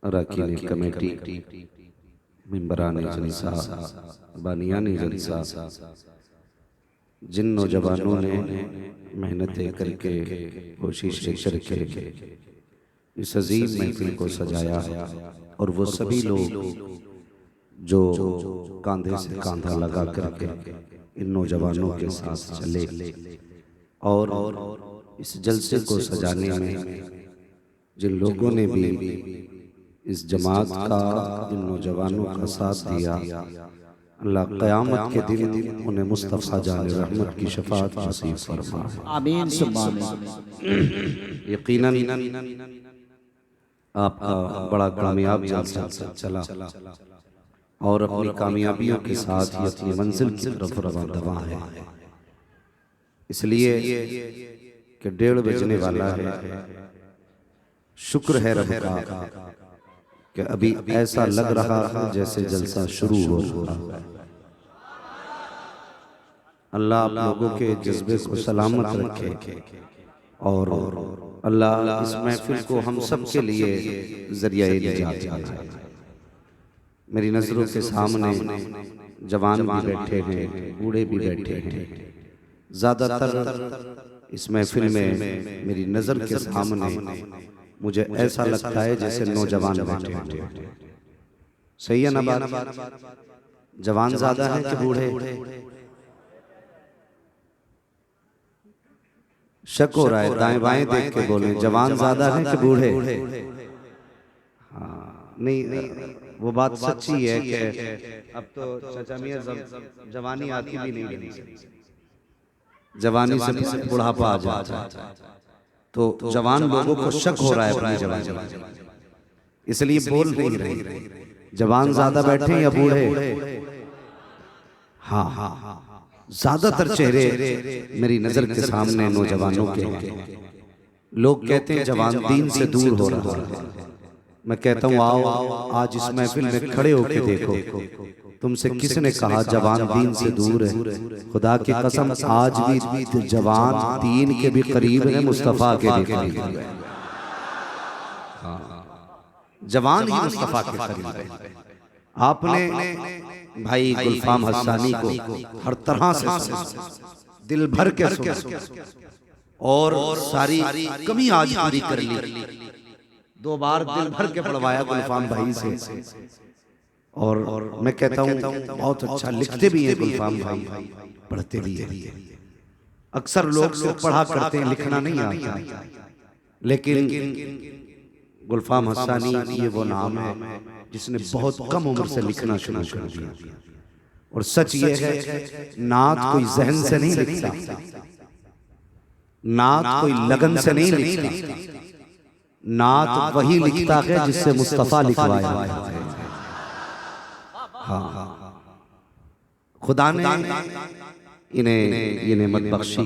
अरकान कमेटी, मेंबरान जलसा, बानियान जलसा, जिन नौजवानों ने मेहनतें करके कोशिशें करके इस अजीम महफिल को सजाया, और वो सभी लोग जो कंधे से कंधा लगा करके इन नौजवानों के साथ चले और इस जलसे को सजाने में जिन लोगों ने भी इस जमात का, इन नौजवानों का साथ दिया, अल्लाह क़यामत के दिन उन्हें मुस्तफ़ा जान रहमत की शफ़ाअत नसीब फरमाए। आमीन सुम्मा आमीन। यकीनन आपका बड़ा कामयाब जलसा चला और अपनी कामयाबियों के साथ ही अपनी मंजिल की तरफ रवां दवा है। इसलिए कि 1:30 बजने वाला है। शुक्र है रब का कि अभी ऐसा लग रहा है जैसे जलसा शुरू हो रहा है। अल्लाह आप लोगों के जज्बे को सलामत रखे और अल्लाह इस महफिल को हम सब के लिए ज़रिया निजात बनाए। मेरी नज़रों के सामने जवान भी बैठे हैं, बूढ़े भी बैठे हैं। ज़्यादातर इस महफिल में मेरी नज़र के सामने मुझे ऐसा लगता है जैसे नौजवान बैठे हैं। सही है ना बात? जवान ज़्यादा है कि बूढ़े? शक हो रहा है, दाएं बाएं देख के बोले, जवान ज्यादा है कि बूढ़े? हाँ, नहीं, वो बात सच्ची है कि अब तो चाचा मियां जवानी आती भी नहीं रही, जवानी से बुढ़ापा आ जाता है, तो जवान लोगों को शक हो रहा है अपनी जवानी, इसलिए बोल नहीं रहे जवान ज्यादा बैठे या बूढ़े। हाँ हाँ, ज्यादातर चेहरे मेरी नजर के सामने नौजवानों के हैं। लोग कहते हैं जवान दीन से दूर हो रहा है। मैं कहता हूँ आओ आज इस महफिल में खड़े होके देखो, तुमसे किसने कहा जवान दीन से दूर है? खुदा की कसम आज भी जवान दीन के भी करीब है, मुस्तफा के भी करीब है। जवान ही मुस्तफा के करीब है। आपने भाई गुलफाम हस्सानी को हर तरह से दिल भर के सुना और सारी कमी आज पूरी कर ली। 2 बार दिल भर के पढ़वाया गुलफाम भाई से, और मैं कहता हूँ बहुत अच्छा लिखते भी हैं गुलफाम भाई, पढ़ते भी हैं। अक्सर लोग पढ़ा करते हैं, लिखना नहीं आता, लेकिन गुलफाम हस्सानी ये वो नाम है जिसने बहुत कम उम्र से लिखना शुरू कर दिया। और सच ये है नात कोई जहन से नहीं लिखता, नात कोई लगन से नहीं लिखता, नात वही लिखता है जिससे मुस्तफा लिखवाया है। हाँ, खुदा ने इन्हें ये नेमत बख्शी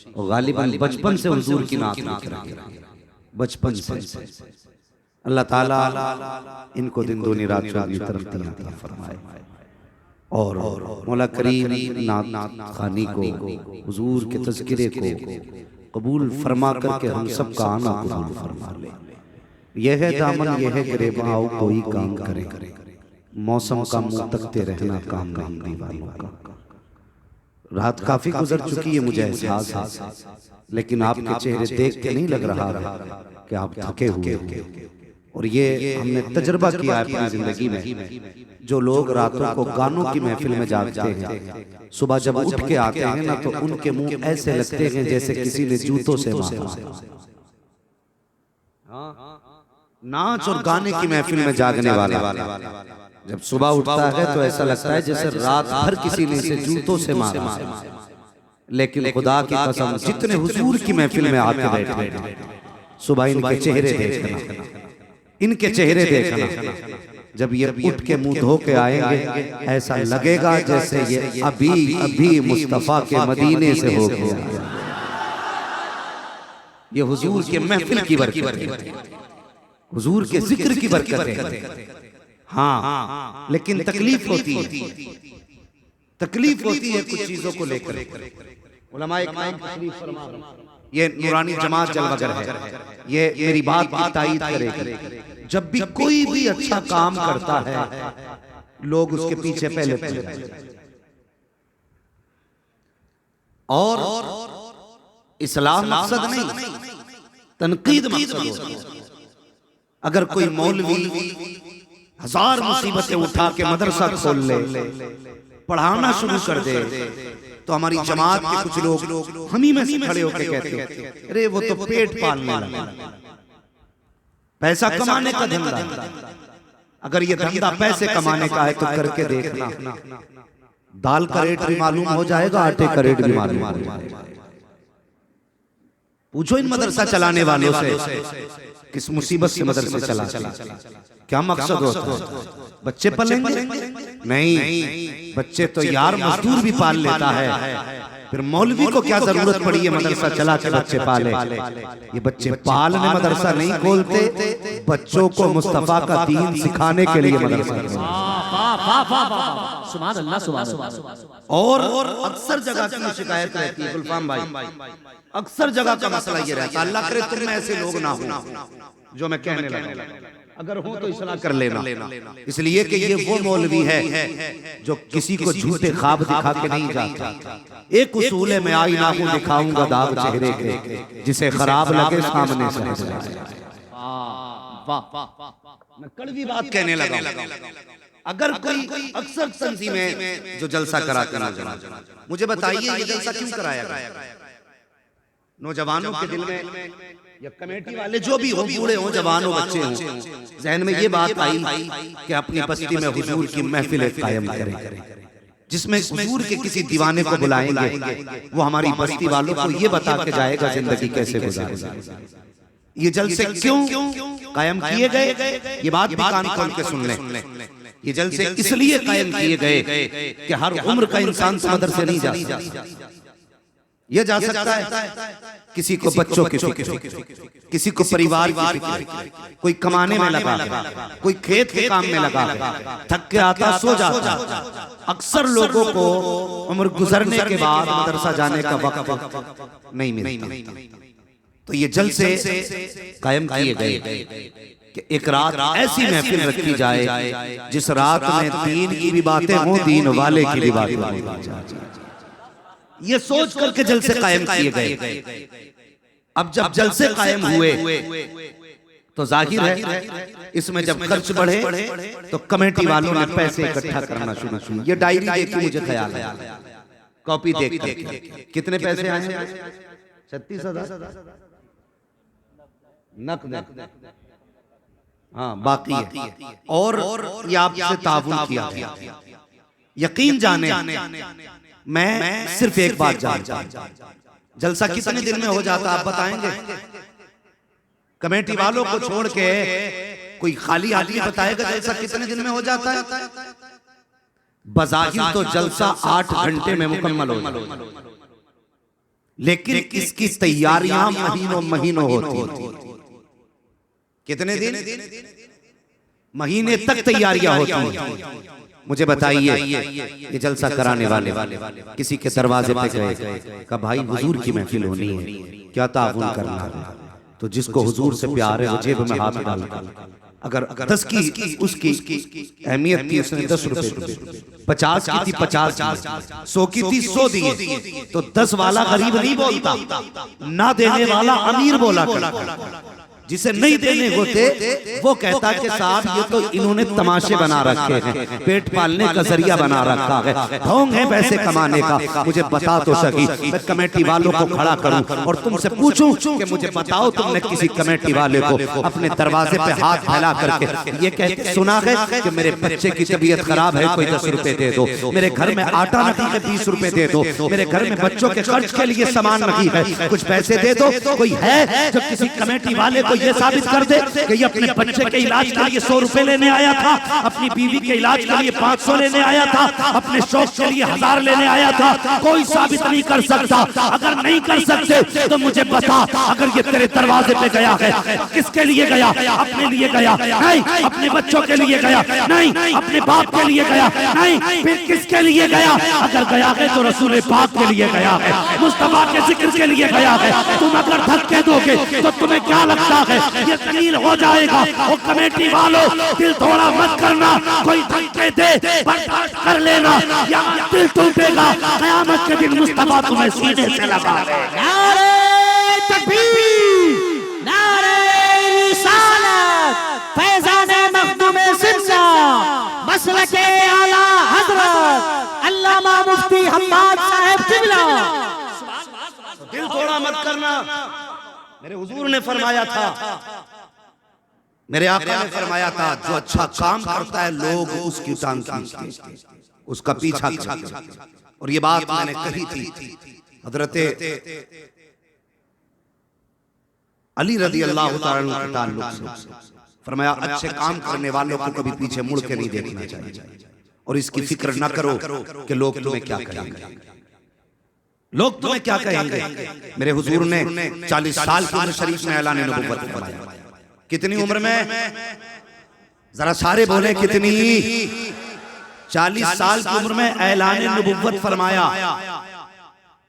और गालिबन बचपन से हुजूर की नात लिख रहे हैं, बचपन से। अल्लाह ताला इनको दिन दूनी रात चौगनी तरक्कियां अता फरमाए और मौला करीम नात खानी को, हुजूर के तज़किरे को कबूल फरमा करके हम सब का आना कबूल फरमा ले। यह है दामन, यह है गिरेबां, आओ कोई काम करे, मौसम का मुंह तकते रहना काम नहीं दीवानों का। रात काफी गुजर चुकी है, मुझे एहसास है, लेकिन आपके चेहरे देख के नहीं लग रहा है कि आप थके हुए हो। और ये हमने तजर्बा किया है अपनी जिंदगी में। जो लोग रातों को गानों की महफिल में जागते हैं, सुबह जब उठ के आते हैं ना तो उनके मुंह ऐसे लगते हैं जैसे किसी ने जूतों से मारा। नाच और गाने की महफिल में जागने वाला जब सुबह उठता है तो ऐसा लगता है जैसे रात भर किसी ने इसे जूतों से मारा। लेकिन खुदा की कसम जितने हुजूर की महफिल में आके बैठे सुबह इनके चेहरे देखना, इनके चेहरे देखना, जब ये उठ के मुंह धो के आएंगे ऐसा लगेगा जैसे ये अभी अभी मुस्तफा के मदीने से हो गया। ये हुजूर के महफिल की बरकत है, हुजूर के जिक्र की बरकत है। हाँ, लेकिन तकलीफ होती है, तकलीफ होती है कुछ चीजों को लेकर। उलमाए कायम तकलीफ फरमा ये नूरानी जमात जलवागर है, ये मेरी बात की तायीद करेगी। जब भी कोई भी अच्छा काम करता है लोग उसके पीछे पहले पड़ते, और इस्लाह मकसद नहीं, तनकीद मकसद होता है। अगर कोई मौलवी हजार मुसीबतें उठा के मदरसा खोल ले, पढ़ाना शुरू कर दे, तो हमारी जमात के कुछ लोग हम ही में से खड़े होकर कहते हैं अरे वो तो पेट पालने लगा, पैसा कमाने का धंधा। अगर ये धंधा पैसे कमाने का है तो करके देखना, दाल का रेट भी मालूम हो जाएगा, आटे का रेट भी मालूम हो जाएगा। पूछो इन मदरसा चलाने वालों से किस मुसीबत से मदरसे चला, क्या मकसद होता है? बच्चे पलेंगे? नहीं, बच्चे तो यार मजदूर भी पाल लेता है, फिर मौलवी को क्या जरूरत पड़ी है मदरसा चला के बच्चे पाले? ये बच्चे पालने मदरसा नहीं खोलते, बच्चों को मुस्तफा का दीन सिखाने के लिए मदरसा। और अक्सर जगह की शिकायत रहती है गुलफाम भाई, अक्सर जगह का मसला ये रहता है, अल्लाह करे तुम में ऐसे लोग ना हो जो मैं कहने लगा, अगर हो तो इस्लाह कर लेना। इसलिए कि ये वो मौलवी है जो किसी को झूठे ख्वाब दिखा के नहीं जाता। एक उसूल है, मैं आईना को दिखाऊंगा दाग चेहरे के, जिसे खराब लगे सामने से हंस जाए। मैं कड़वी बात कहने लगा। अगर कोई अक्सर तंजीमें जो जलसा कराते हैं, मुझे बताइए ये जलसा क्यों कराया गया? नौजवानों के दिल में या कमेटी वाले जो भी हो, बूढ़े हो, जवान हो, बच्चे हो, जहन में ये बात आई कि अपनी बस्ती में हुजूर की महफिल कायम करें, जिसमें हुजूर के किसी दीवाने को बुलाएंगे, वो हमारी बस्ती वालों को ये बता के जाएगा जिंदगी कैसे गुजारेगा। ये जलसे क्यों कायम किए गए, ये बात भी कान खोल के सुन लें। ये जलसे इसलिए कायम किए गए कि हर उम्र का इंसान मदरसे नहीं जा सकता। ये जा सकता है किसी को बच्चों की फिक्र, किसी को परिवार की फिक्र, कोई कमाने में लगा, कोई खेत के काम में लगा, थक के आता सो जाता। अक्सर लोगों को उम्र गुजरने के बाद मदरसा जाने का वक्त नहीं मिलता। तो ये जलसे कायम किए गए कि एक रात ऐसी महफिल रखी जाए जिस रात में दीन की भी बातें हों, दीन वाले की भी बातें हों। ये सोच करके जलसे कायम किए गए। अब जब जलसे कायम हुए तो जाहिर है इसमें जब खर्च बढ़े तो कमेटी वालों ने पैसे इकट्ठा करना शुरू किया। ये डायरी देख के मुझे ख्याल है, कॉपी देख करके कितने पैसे आए हैं? 36,000 नकद, हाँ बाकी है। और ये आपसे ताउन किया गया। यकीन जाने मैं सिर्फ एक बात जानता हूं, जलसा कितने दिन में हो जाता आप बताएंगे? कमेटी वालों को छोड़ के कोई खाली आदमी बताएगा जलसा कितने दिन में हो जाता है? बज़ाहिर तो जलसा 8 घंटे में मुकम्मल हो जाता है, लेकिन इसकी तैयारियां महीनों महीनों होती। कितने दिन? महीने तक तैयारियां होती हैं। मुझे बताइए ये जलसा कराने वाले किसी के दरवाजे पे गए, कहा भाई हुजूर की महफिल होनी है, क्या ताउन करना है? तो जिसको हुजूर से प्यार है वो जेब में हाथ डालता। अगर 10 की उसकी अहमियत थी, उसने 10 रुपए, 50 की थी 50, 100 की थी 100 दिए, तो 10 वाला गरीब नहीं बोलता, ना देने वाला अमीर बोला करता। जिसे नहीं देने होते वो कहता कि साहब ये तो इन्होंने तमाशे बना रखे हैं, पेट पालने का जरिया बना रखा है, ढोंग है पैसे कमाने का। मुझे बता तो सही, मैं कमेटी वालों को खड़ा करूं और तुमसे पूछूं कि मुझे बताओ तुमने किसी कमेटी वाले को अपने दरवाजे पे हाथ फैला करके ये कहते सुना है कि मेरे बच्चे की तबीयत खराब है, कोई 10 रुपए दे दो, मेरे घर में आटा नहीं है 20 रुपए दे दो, मेरे घर में बच्चों के खर्च के लिए सामान नहीं है कुछ पैसे दे दो? कोई है जो किसी कमेटी वाले को ये साबित कर दे कि ये अपने बच्चे के इलाज के लिए 100 रुपए लेने आया था, अपनी बीवी के इलाज के लिए 500 लेने आया था, अपने शौक के लिए 1000 लेने आया था। कोई साबित नहीं कर सकता। अगर नहीं कर सकते तो मुझे बता, अगर ये तेरे दरवाजे पे गया है किसके लिए गया? अपने लिए गया? नहीं। अपने बच्चों के लिए गया? नहीं। अपने बाप के लिए गया? नहीं। फिर किसके लिए गया? अगर गया है तो रसूल पाक के लिए गया है, मुस्तफा के जिक्र के लिए गया है। तुम अगर धक्के दोगे तो तुम्हें क्या लगता है ये दलील हो जाएगा? और कमेटी वालों, दिल थोड़ा मत करना, कोई धक्के दे बर्दाश्त कर लेना, या दिल टूटेगा। क़यामत के दिन मुस्तफा तुम्हें सीने से लगा देगा। नारे तकबीर, नारे रिसालत, फैज़ाने मखदूमे सिंसा, मसलके आला हज़रत अल्लामा मुफ्ती हम्माद साहब किबला। दिल थोड़ा मत करना। मेरे हुजूर ने फरमाया था, मेरे आका ने फरमाया था, जो अच्छा काम करता है लोग उसकी टांग खींचते हैं, उसका पीछा करते हैं। और ये बात मैंने कही थी हजरते अली रज़ी अल्लाह तआला के ताल्लुक से। फरमाया अच्छे काम करने वालों को कभी पीछे मुड़ के नहीं देखना चाहिए, और इसकी फिक्र ना करो कि लोग तुम्हें क्या कहेंगे, लोग तुम्हें क्या कहेंगे। मेरे हुजूर ने 40 साल की उम्र शरीफ में ऐलान नबुव्वत फरमाया। कितनी उम्र में? जरा सारे बोले कितनी? 40 साल की उम्र में ऐलान नबुव्वत फरमाया।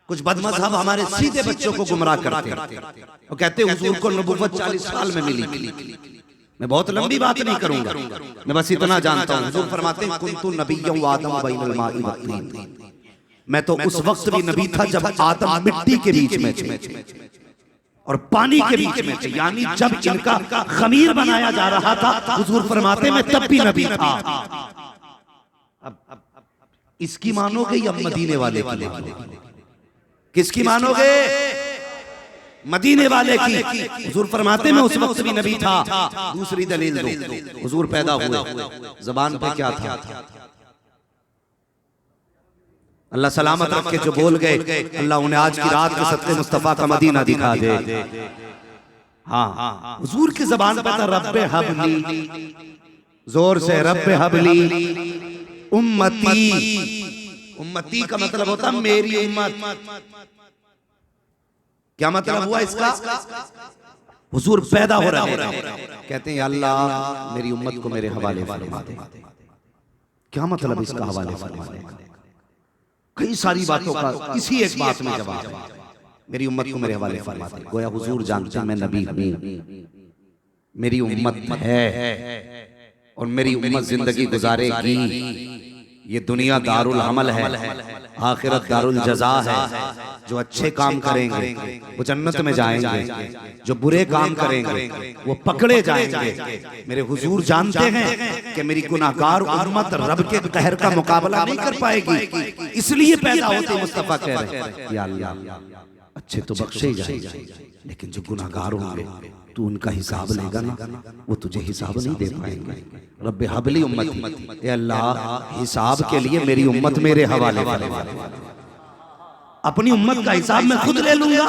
कुछ बदमज़हब हमारे सीधे बच्चों को गुमराह करते हैं और कहते हैं हुजूर को नबुव्वत 40 साल में मिली। मैं बहुत लंबी बात नहीं करूंगा, मैं बस इतना जानता हूं। हुजूर फरमाते हैं कुन्तु नबिय्यन व आदम बैनल माई वत्तीन, मैं तो उस वक्त भी नबी था जब आदम मिट्टी के बीच में थे और पानी के बीच में थे, यानी जब इनका खमीर बनाया जा रहा था हुजूर फरमाते मैं तब भी नबी था। अब इसकी मानोगे या मदीने वाले की? किसकी मानोगे? मदीने वाले की। हुजूर फरमाते मैं उस वक्त भी नबी था। दूसरी दलील दो, हुजूर पैदा हुए, ज़बान पे क्या था? अल्लाह सलामत रख के जो बोल गए, अल्लाह उन्हें आज की रात के सत्ते मुस्तफा का मदीना दिखा दे। हाँ, हुजूर की ज़बान पे था रब्बे हबली, जोर से रब्बे हबली उम्मती। उम्मती का मतलब होता मेरी उम्मत। क्या मतलब हुआ इसका? हुजूर पैदा हो रहे हैं, कहते हैं अल्लाह मेरी उम्मत को मेरे हवाले फरमा दे। क्या मतलब इसका हवाले फरमाने का? कई सारी बातों का इसी एक बात में जवाब, मेरी उम्मत को मेरे हवाले फरमा दे। गोया हुजूर जानते हैं मैं नबी हूं, मेरी उम्मत है और मेरी उम्मत जिंदगी गुजारेगी। ये दुनिया दारुल अमल है, आखिरत दारुल जज़ा है। जो अच्छे काम करेंगे वो जन्नत में जाएंगे, जो बुरे काम करेंगे वो पकड़े जाएंगे। मेरे हुजूर जानते हैं कि मेरी गुनाहगार उम्मत रब के कहर का मुकाबला नहीं कर पाएगी, इसलिए पैदा होते मुस्तफा कह रहे हैं या अल्लाह अच्छे तो बख्शे ही जाएंगे, लेकिन जो गुनाहगार होंगे तू उनका हिसाब लेगा ना, वो तुझे हिसाब नहीं दे पाएंगे। रब्बे हबली उम्मती, ए अल्लाह हिसाब के लिए मेरी उम्मत मेरे हवाले फरमा। अपनी उम्मत का हिसाब मैं खुद ले लूंगा।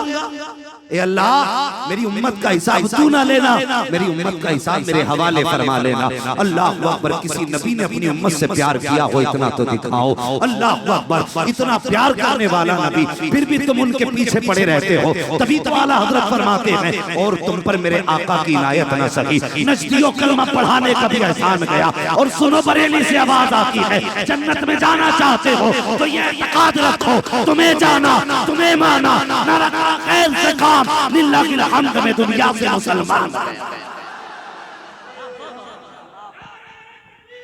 ए अल्लाह मेरी उम्मत का हिसाब तू ना लेना, मेरी उम्मत का हिसाब मेरे हवाले फरमा लेना। अल्लाह अकबर, किसी नबी ने अपनी उम्मत से प्यार किया हो इतना तो दिखाओ। अल्लाह अकबर, इतना प्यार करने वाला नबी, फिर भी तुम उनके पीछे पड़े रहते हो। तभी तो आला हजरत फरमाते हैं और तुम पर मेरे आका की इनायत न सकी, नजदियों कलमा पढ़ाने का भी एहसान गया। और सुनो बरेली से आवाज आती है, जन्नत में जाना चाहते हो तो ये एतकाद रखो, तुम्हें जाना तुम्हें माना, नरक खैर से काम लिल्लाहिल हम्द में दुनिया से मुसलमान।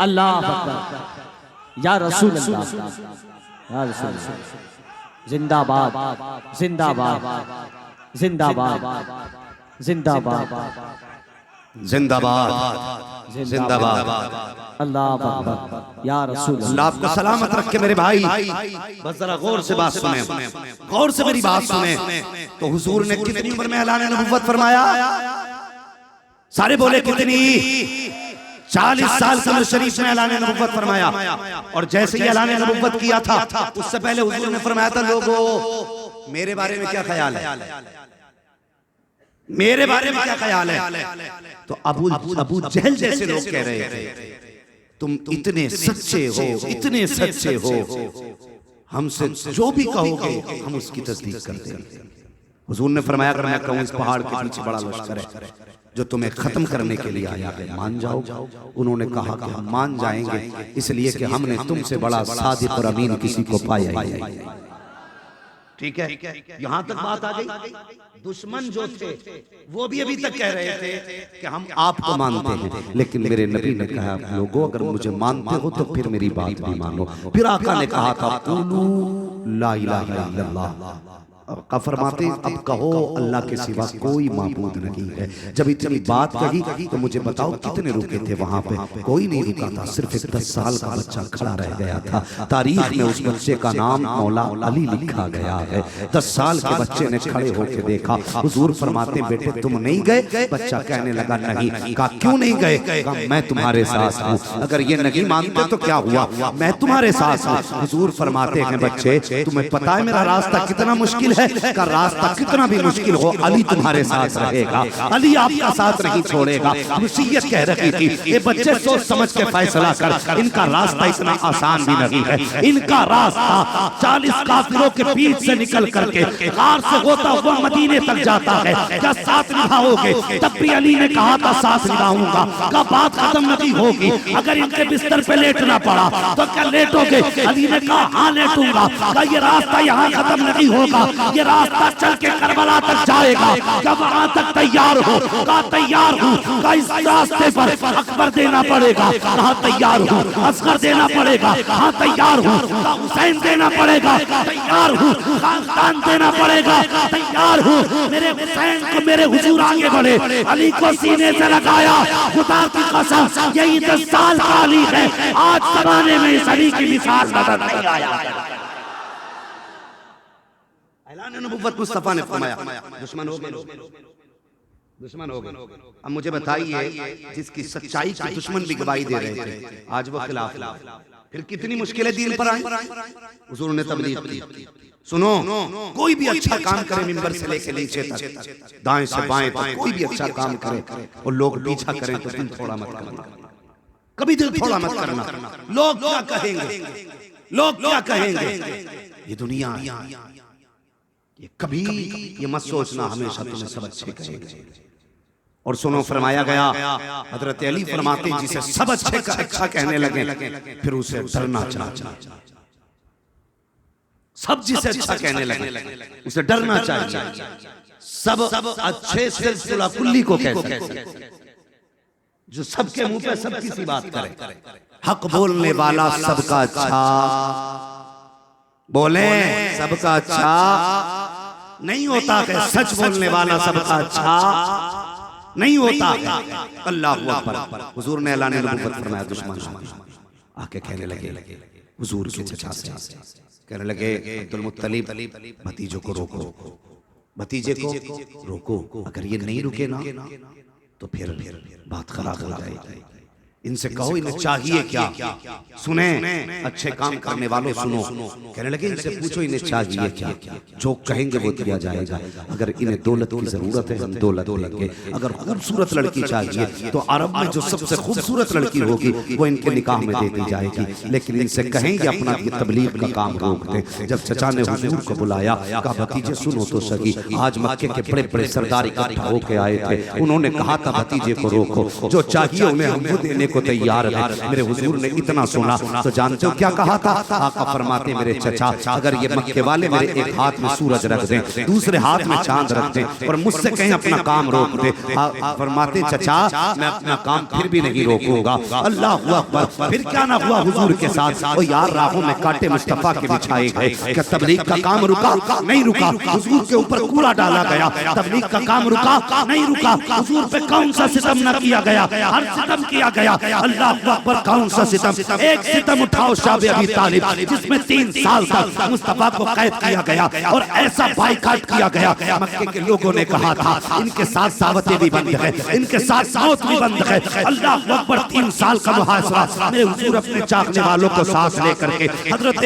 अल्लाह अकबर, या रसूल अल्लाह, या रसूल अल्लाह। जिंदाबाद जिंदाबाद जिंदाबाद जिंदाबाद जिंदाबाद जिंदाबाद। अल्लाह अकबर, या रसूल अल्लाह आपको सलामत रखे मेरे भाई। बस जरा गौर से बात सुने, गौर से मेरी बात सुने। तो हुजूर ने कितनी उम्र में ऐलान नबुव्वत फरमाया? सारे बोले कितनी? 40 साल की उम्र शरीफ में ऐलान नबुव्वत फरमाया। और जैसे ही ऐलान नबुव्वत किया था उससे पहले हुजूर ने फरमाया था लोगों मेरे बारे में क्या ख्याल है? मेरे बारे में क्या ख्याल है? तो अबू जहल जैसे लोग कह रहे थे तुम इतने सच्चे हो, इतने सच्चे हो, हमसे जो भी कहोगे हम उसकी तस्दीक करते हैं। हुजूर ने फरमाया अगर मैं कहूँ इस पहाड़ के पीछे बड़ा लश्कर है जो तुम्हें खत्म करने के लिए आया है, मान जाओ? उन्होंने कहा कि हम मान जाएंगे इसलिए कि हमने तुमसे बड़ा सादिक और अमीन किसी को पाया ही नहीं। ठीक है, यहां तक बात आ गई। दुश्मन जो थे वो भी अभी तक कह रहे थे कि हम आपको मानते हैं, लेकिन मेरे नबी ने कहा लोगों अगर मुझे मानते हो तो फिर मेरी बात भी मानो। फिर आका ने कहा था कुलू ला इलाहा इल्लल्लाह, का फरमाते अब कहो अल्लाह के सिवा कोई माबूद नहीं है। जब इतनी बात कही तो मुझे बताओ कितने रुके थे वहां पे? कोई नहीं रुका था, सिर्फ एक 10 साल का बच्चा खड़ा रह गया था। तारीख में उस बच्चे का नाम मौला अली लिखा गया है। 10 साल के बच्चे ने खड़े होकर देखा। हुजूर फरमाते बेटे तुम नहीं गए? बच्चा कहने लगा नहीं। कहा क्यों नहीं गए? कहा मैं तुम्हारे साथ हूँ, अगर ये नहीं मानते तो क्या हुआ, मैं तुम्हारे साथ हूँ। हुजूर फरमाते हैं बच्चे तुम्हें पता है मेरा रास्ता कितना मुश्किल है? का रास्ता कितना भी मुश्किल हो अली तुम्हारे साथ रहेगा, अली आपका साथ नहीं छोड़ेगा। वसीयत कह रही थी ये बच्चे सोच समझ के फैसला कर, इनका रास्ता इतना आसान भी नहीं है। इनका रास्ता 40 काफिरों के बीच से निकल करके कार से होता हुआ मदीने तक जाता है। क्या साथ निभाओगे? तब भी अली ने कहा था साथ निभाऊंगा। का बात खत्म नहीं होगी, अगर इनके बिस्तर पे लेटना पड़ा तो क्या लेटोगे? अली ने कहा हाँ लेटूंगा। का ये रास्ता यहाँ खत्म नहीं होगा, ये रास्ता चल के करबला तक जाएगा। जब वहां तक तैयार हो? कहा तैयार हूँ। का इस रास्ते पर अकबर देना पड़ेगा? कहा तैयार हूँ। असगर देना पड़ेगा? हाँ तैयार हूँ। का हुसैन देना पड़ेगा? तैयार हूँ। खानदान देना पड़ेगा? तैयार हूँ। मेरे हुसैन को मेरे हुजूर आगे बढ़े, अली को सीने से लगाया। खुदा की कसम यही 10 साल का अली है। आज जमाने में इस अली की मिसाल नजर नहीं आया। ऐलान नबुव्वत मुस्तफा ने फरमाया दुश्मन हो गए, दुश्मन हो गए। अब मुझे बताइए जिसकी सच्चाई के दुश्मन भी गवाही दे रहे थे आज वो खिलाफ, फिर कितनी मुश्किलें दीन पर आई। हुजूर ने तबलीग की। सुनो कोई भी अच्छा काम करे मिंबर से लेके नीचे तक, दाएं से बाएं तक कोई भी अच्छा काम करे और लोग पीछा करें तो दिल थोड़ा मत करना, कभी दिल थोड़ा मत करना। लोग क्या कहेंगे, लोग क्या कहेंगे, ये दुनिया ये कभी ये मत सोचना हमेशा तुम्हें सब अच्छे कहेंगे। और सुनो फरमाया गया हजरत अली फरमाते जिसे सब अच्छे का अच्छा कहने लगे फिर उसे डरना चाहिए। सब जिसे अच्छा कहने लगे उसे डरना चाहिए। सब अच्छे सिलसिला कुल्ली को कहते हैं जो सबके मुंह पे सब किसी बात करे। हक बोलने वाला सबका अच्छा बोले, सबका अच्छा नहीं होता है। सच बोलने वाला सबका अच्छा नहीं होता है। अल्लाह अकबर। हुजूर ने ऐलान नबुव्वत फरमाया दुश्मन आके कहने लगे हुजूर के चचा से, कहने लगे अब्दुल मुत्तलिब भतीजों को रोको, भतीजे को रोको, अगर ये नहीं रुके ना तो फिर बात खराब हो जाएगी। इनसे कहो इन्हें चाहिए क्या? सुने अच्छे काम करने वालों सुनो। कहने लगे इनसे पूछो इन्हें चाहिए क्या? जो कहेंगे वो दिया जाएगा। अगर इन्हें दौलत की जरूरत है हम दौलत देंगे। अगर खूबसूरत लड़की चाहिए तो अरब में जो सबसे खूबसूरत लड़की होगी वो इनके निकाह में दे दी जाएगी। लेकिन इनसे कहेंगे अपना ये तबलीग का काम रोक दें। जब चचा ने हुजूर को बुलाया कहा भतीजे सुनो तो सही, आज मक्के के बड़े बड़े सरदार इकट्ठा होके आए थे, उन्होंने कहा था भतीजे को रोको, जो चाहिए उन्हें हम वो देने को तैयार है। मेरे हुजूर ने इतना सुना तो जानते हो क्या कहा था? आका फरमाते मेरे चचा अगर ये मक्के वाले मेरे एक हाथ में सूरज रख दें, दूसरे हाथ में चांद रख दें और मुझसे कहीं अपना काम रोक दे, फरमाते चचा मैं अपना काम फिर भी नहीं रोकूंगा। अल्लाह अकबर। फिर क्या ना हुआ हुजूर के साथ? ओ यार राहों में कांटे मुस्तफा के बिछाए गए। क्या तबलीग का काम रुका? नहीं रुका। हुजूर के ऊपर कूड़ा डाला गया, तबलीग का काम रुका? नहीं रुका। हुजूर पे कौन सा सितम न किया गया? हर सितम किया गया। अल्लाह अकबर, कौन सा सितम? एक सितम उठाओ शाब अबी तालिब, जिसमें 3 साल तक मुस्तफा को कैद किया गया और ऐसा बाइकाट किया गया। मक्के के लोगों ने कहा था इनके साथ दावतें भी बंद है, इनके साथ मौत भी बंद है। अल्लाह अकबर, 3 साल का मुहासरा। मेरे हुजूर अपने चाहने वालों को सांस लेकर के, हजरत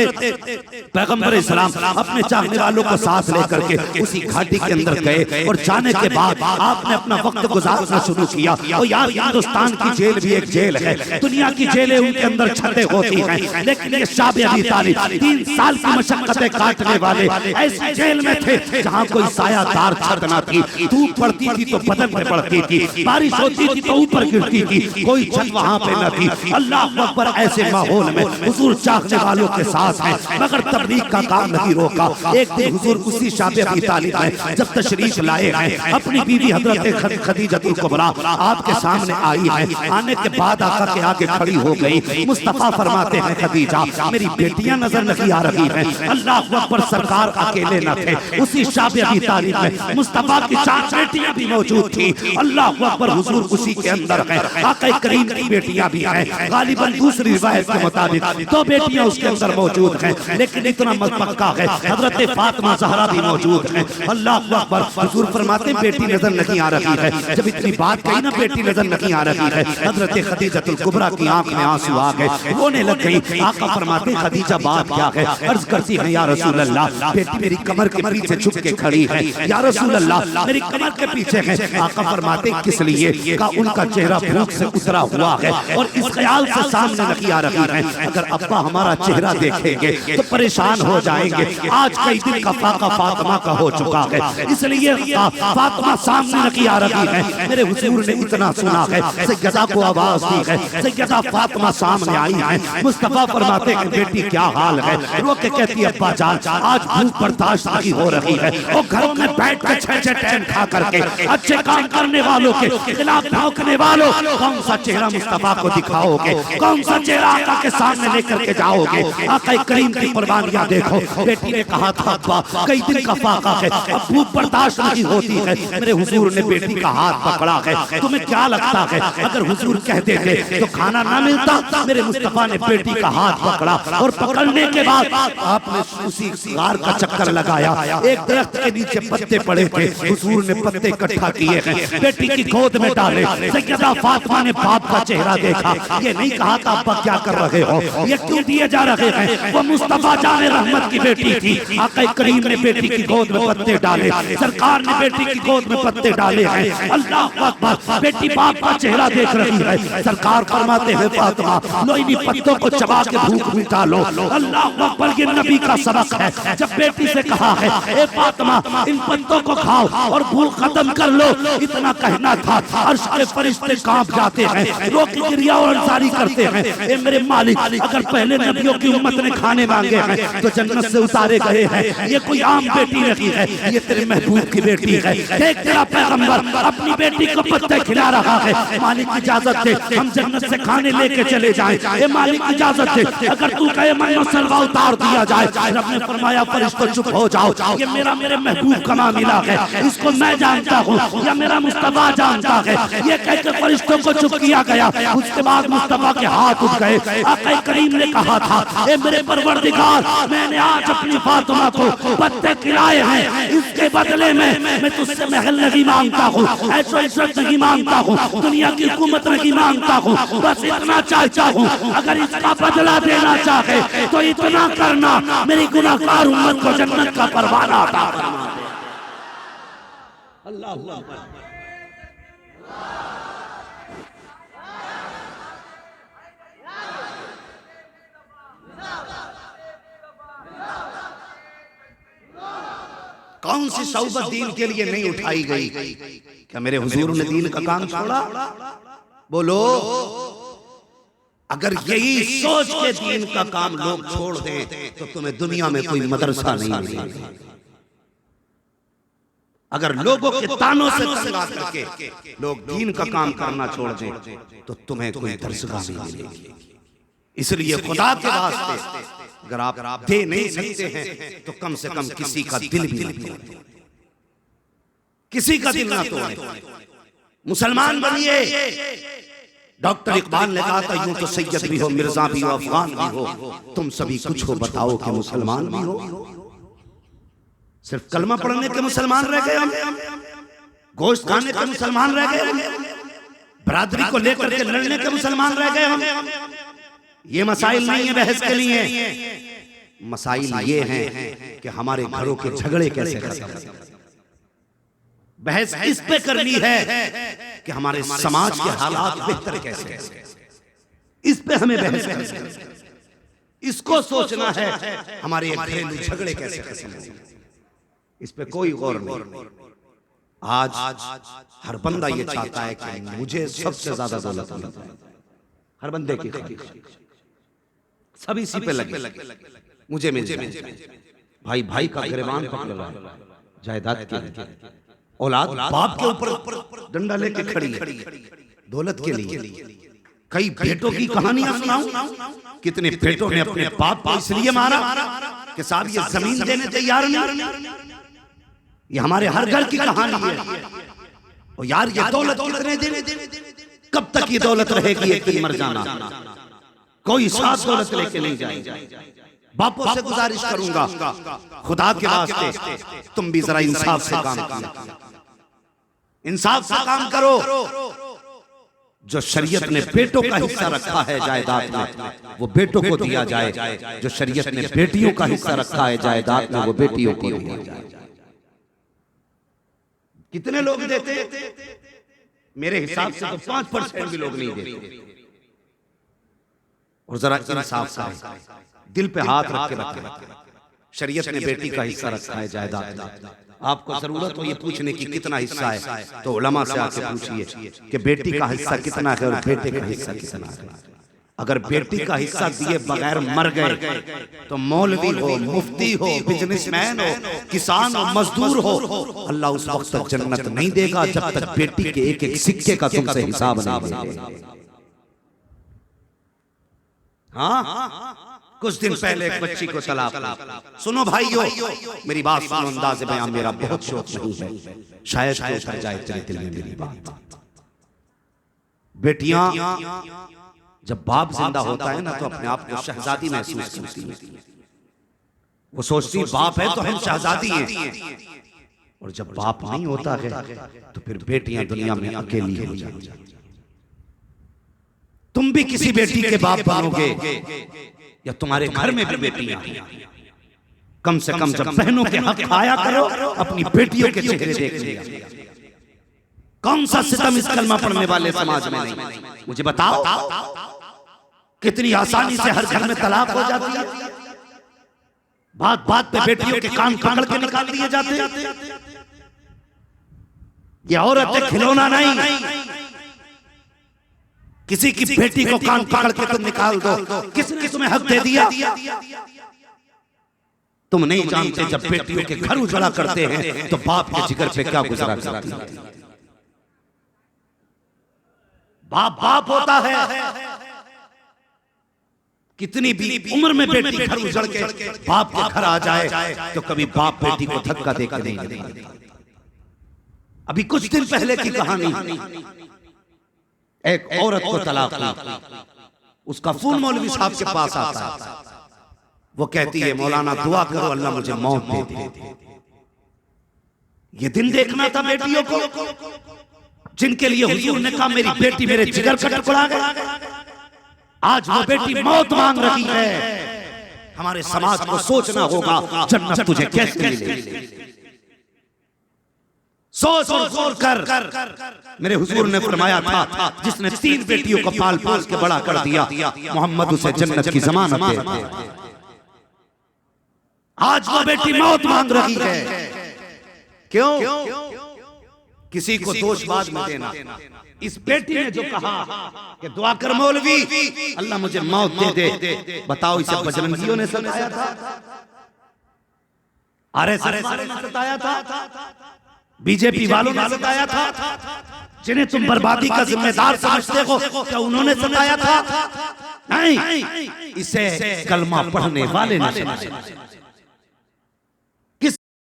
पैगंबर इस्लाम अपने चाहने वालों को सांस लेकर के उसी घाटी के अंदर गए और जाने के बाद आपने अपना वक्त गुजारना शुरू किया। और यार, हिंदुस्तान की जेल भी एक जेल है, दुनिया की जेलें उनके अंदर छतें होती हैं, लेकिन ये शाब अबी तालिब 3 साल की मशक्कतें काटने वाले ऐसी जेल में थे जहां कोई सायादार छत न थी। धूप पड़ती थी तो बदन में पड़ती थी, बारिश होती थी तो ऊपर गिरती थी, कोई छत वहां पे न थी। अल्लाह अकबर, ऐसे माहौल में हुजूर चाहने वालों के साथ हैं, मगर तबलीग का काम नहीं रोका। एक दिन हुजूर उसी शाब अबी तालिब में जब तशरीफ लाए हैं, अपनी बीवी हजरत खदीजतुल कुबरा आपके सामने आई है। आने के बाद आका के आगे खड़ी हो गई। मुस्तफा फरमाते हैं, खदीजा मेरी बेटियां नजर नहीं आ रही हैं। अल्लाह अकबर, सरकार अकेले न थे, उसी शाब अबी तालिब में मुस्तफा की 4 बेटियां भी मौजूद थी। अल्लाह अकबर, हुजूर उसी के अंदर हैं। आका करीम की बेटियां भी हैं। गालिबन दूसरी रिवायत के मुताबिक 2 बेटियां उसके अंदर मौजूद हैं, लेकिन इतना पक्का है हजरत फातिमा ज़हरा भी मौजूद हैं। अल्लाह अकबर, हुजूर फरमाते बेटी नजर नहीं आ रही है। जब इतनी बात कही ना, बेटी नजर नहीं आ रही है, हजरत खदीजतुल कुबरा की आंख में आंसू आ गए, रोने लग गई। आका फरमाते खदीजा बात क्या है? अर्ज करती है, या रसूल अल्लाह बेटी मेरी कमर के पीछे झुक के खड़ी है। या रसूल अल्लाह मेरी कमर के पीछे है। आका फरमाते किस लिए? का उनका चेहरा भूख से उतरा हुआ है और इस ख्याल से सामने नहीं आ रही है, अगर अब्बा हमारा चेहरा देखेंगे तो परेशान हो जाएंगे। आज कई दिन का फाका फातिमा का हो चुका है, इसलिए फातिमा सामने नहीं आ रही है। मेरे हुजूर ने इतना सुना है, सैयदा को आवाज दी है, सैयदा फातिमा सामने आई है। मुस्तफा फरमाते हैं, बेटी क्या हाल है? रो के कहती है, अब्बा जान आज भूख बर्दाश्त नहीं हो रही है। और घरों में बैठ कर 6 टाइम खा करके अच्छे काम करने वालों के खिलाफ भौंकने वालों, कौन सा चेहरा मुस्तफा को दिखाओगे? कौन सा चेहरा आका के सामने लेकर के जाओगे? आका करीम की कुर्बानियां देखो। बेटी ने कहा था, अब्बा कई दिन का फाका है, अब भूख बर्दाश्त नहीं होती है। मेरे हुजूर ने बेटी का हाथ पकड़ा है। तुम्हें क्या लगता है अगर हुजूर कह देते तो खाना ना मिलता? मेरे मुस्तफा ने बेटी का हाथ पकड़ा और पकड़ने के बाद आपने उसी गार का चक्कर लगाया। एक दरख्त के नीचे पत्ते पड़े थे, हुजूर ने पत्ते इकट्ठा किए हैं, बेटी की गोद में डाले। सैयदा फातिमा ने बाप का चेहरा देखा, ये नहीं कहा था अब्बा क्या कर रहे हो, ये क्यों दिए जा रहे हैं? वो मुस्तफा जाने रहमत की बेटी थी। आका करीम ने बेटी की गोद में पत्ते डाले, सरकार ने बेटी की गोद में पत्ते डाले हैं। अल्लाह अकबर, बेटी बाप का चेहरा देख रही है। सरकार फरमाते हैं, फातिमा लो इन्हीं पत्तों को चबा के भूख मिटा लो। अल्लाह अकबर, ये नबी का सबक है। जब बेटी से कहा है, ए फातिमा इन पत्तों को खाओ और भूख खत्म कर लो, इतना कहना था अर्श के फरिश्ते कांप जाते हैं, रो के गिरिया और अंसारी करते हैं। ए मेरे मालिक, अगर पहले नबियों की उम्मत ने खाने मांगे हैं तो जन्नत से उतारे गए हैं। ये कोई आम बेटी नहीं है, ये तेरे महबूब की बेटी है। देख तेरा पैगंबर अपनी बेटी को पत्ते खिला रहा है। मालिक इजाजत दे, हम जन्नत से खाने लेके चले जाएं। ए मालिक इजाजत दे, अगर तू कहे मन्नो सलवा उतार दिया जाए। रब ने फरमाया, फरिश्तों चुप हो जाओ, ये मेरे महबूब का मामला है, इसको मैं जानता हूँ या मेरा मुस्तफा जानता है। ये कहकर फरिश्तों को चुप किया गया। उसके बाद मुस्तफा के हाथ उठ गए। आका करीम ने कहा था, ए मेरे परवरदिगार, मैंने आज अपनी फातिमा को पत्ते खिलाए हैं, इसके बदले में मैं तुझसे महल नहीं मांगता हूँ, ऐशो इज्जत नहीं मांगता हूँ, दुनिया की हुकूमत नहीं मांगता हूँ, बस इतना चाहता हूँ, अगर इसका बदला देना चाहे तो इतना करना, मेरी गुनाहगार उम्मत को जन्नत का परवाना अता फरमा दे। अल्लाह अल्लाह। कौन सी सौबत दीन के लिए नहीं उठाई गई? क्या मेरे हुजूर ने दीन का काम छोड़ा? बोलो, अगर यही सोच के दीन का काम लोग छोड़ दें तो तुम्हें दुनिया में कोई मदरसा नहीं मिलेगा। अगर लोगों के तानों से तंग करके लोग दीन का काम करना छोड़ दें तो तुम्हें कोई दरसगाह नहीं मिलेगी। इसलिए खुदा के वास्ते अगर आप दे नहीं सकते हैं तो कम से कम किसी का दिल भी न तोड़ें, किसी का दिल ना तोड़ें। मुसलमान बनिए, डॉक्टर इकबाल ने कहा था यूं तो सैयद भी हो, मिर्जा भी हो, अफगान भी हो, तुम सभी कुछ हो, बताओ कि मुसलमान भी हो। सिर्फ कलमा पढ़ने के मुसलमान रह गए हम, गोश्त खाने के मुसलमान रह गए हम, बरादरी को लेकर के लड़ने के मुसलमान रह गए हम। ये मसाइल नहीं है बहस के लिए, मसाइल ये हैं कि हमारे घरों के झगड़े कैसे खत्म। बहस इस पे करनी है कि हमारे समाज के हालात बेहतर कैसे, इस पे हमें बहस करनी है। इसको सोचना है हमारे घरेलू झगड़े कैसे खत्म, इस पे कोई गौर नहीं। आज हर बंदा ये चाहता है कि मुझे सबसे ज्यादा दौलत मिले, हर बंदे की ख्वाहिश, सब इसी पे लगे, मुझे मिल जाए। भाई भाई का गिरबान पकड़ रहा है जायदाद के, औलाद बाप के ऊपर डंडा लेके खड़ी है दौलत के लिए। कई बेटों की कहानियां सुनाऊं, कितने बेटों ने अपने बाप को इसलिए मारा कि साहब ये जमीन देने तैयार नहीं। ये हमारे हर घर की कहानी है। और यार ये दौलत कितने दिन, कब तक ये दौलत रहेगी, एक दिन मर जाना, कोई साथ दौलत लेके नहीं जाएगा। बापों से गुजारिश करूंगा खुदा के वास्ते तुम भी जरा इंसाफ से काम करो, इंसाफ से काम करो। जो शरीयत ने बेटों का हिस्सा रखा है जायदाद में, वो बेटों को दिया जाए। जो शरीयत ने बेटियों का हिस्सा रखा है जायदाद में, वो बेटियों को दिया जाए। कितने लोग देते? मेरे हिसाब से तो 5% भी लोग नहीं देते। और जरा इंसाफ से दिल पे हाथ रख के रखे, शरीयत ने बेटी का हिस्सा रखा है जायदाद में। आपको जरूरत हो ये पूछने की कितना हिस्सा है, तो उलमा से आके पूछिए कि बेटी का हिस्सा कितना है और बेटे का हिस्सा कितना है। अगर बेटी का हिस्सा दिए बगैर मर गए तो मौलवी हो, मुफ्ती हो, बिजनेसमैन हो, किसान हो, मजदूर हो, अल्लाह उस वक्त तक जन्नत नहीं देगा जब तक बेटी के एक एक सिक्के का तुमसे हिसाब नहीं लेगा। हाँ, कुछ दिन पहले एक बच्ची को तलाक। सुनो भाइयों, मेरी बात सुनो, अंदाज़े बयां मेरा बहुत शौक नहीं है, शायद कोई उतर जाए तेरे दिल में मेरी बात। बेटियां जब बाप जिंदा होता है ना तो अपने आप को शहजादी महसूस करती है। वो सोचती बाप है तो हम शहजादी हैं। और जब बाप नहीं होता है तो फिर बेटियां दुनिया में अकेली हो जाती हैं। तुम भी किसी बेटी के बाप बनोगे या तुम्हारे घर में भी बेटियां, कम से कम जब बहनों के हक आया करो अपनी बेटियों के चेहरे देख लिया। कौन सा सितम इस कलमा पढ़ने वाले समाज में नहीं? मुझे बताओ कितनी आसानी से हर घर में तलाक हो जाती है, बात बात पे बेटियों के कान पकड़ के निकाल दिए जाते हैं। ये औरतें खिलौना नहीं, किसी की बेटी को कान पकड़ के तुम निकाल दो, किसने तुम्हें हक दे दिया? तुम नहीं जानते जब बेटियों के घर उजड़ा करते हैं तो बाप के जिगर पे क्या गुजरा करती है। बाप बाप होता है, कितनी भी उम्र में बेटी घर उजड़ के बाप के घर आ जाए तो कभी बाप बेटी को धक्का देकर नहीं देता। अभी कुछ दिन पहले की कहानी, एक औरत को तलाक हुई, उसका फोन मौलवी साहब के पास आता है। वो कहती है मौलाना दुआ करो अल्लाह मुझे मौत दे दे। ये दिन देखना था बेटियों को जिनके लिए हुजूर ने कहा मेरी बेटी मेरे जिगर का टुकड़ा है। आज वो बेटी मौत मांग रही है। हमारे समाज को सोचना होगा जन्नत तुझे कैसे मिलेगी। सोच और गौर कर। मेरे हुजूर ने फरमाया था जिसने 3 बेटियों को पाल पोस के बड़ा कर दिया मोहम्मद उसे जन्नत की जमानत दे। आज वो बेटी मौत मांग रही है। क्यों? किसी को दोष बाद में देना। इस बेटी ने जो कहा कि दुआ कर मौलवी अल्लाह मुझे मौत दे दे, बताओ इसे बजरंगियों ने सताया था, आरएसएस वालों ने सताया था, बीजेपी वालों ने सताया था, जिन्हें तुम बर्बादी का जिम्मेदार समझते हो क्या उन्होंने सताया था? नहीं, इसे कलमा पढ़ने वाले ने सताया।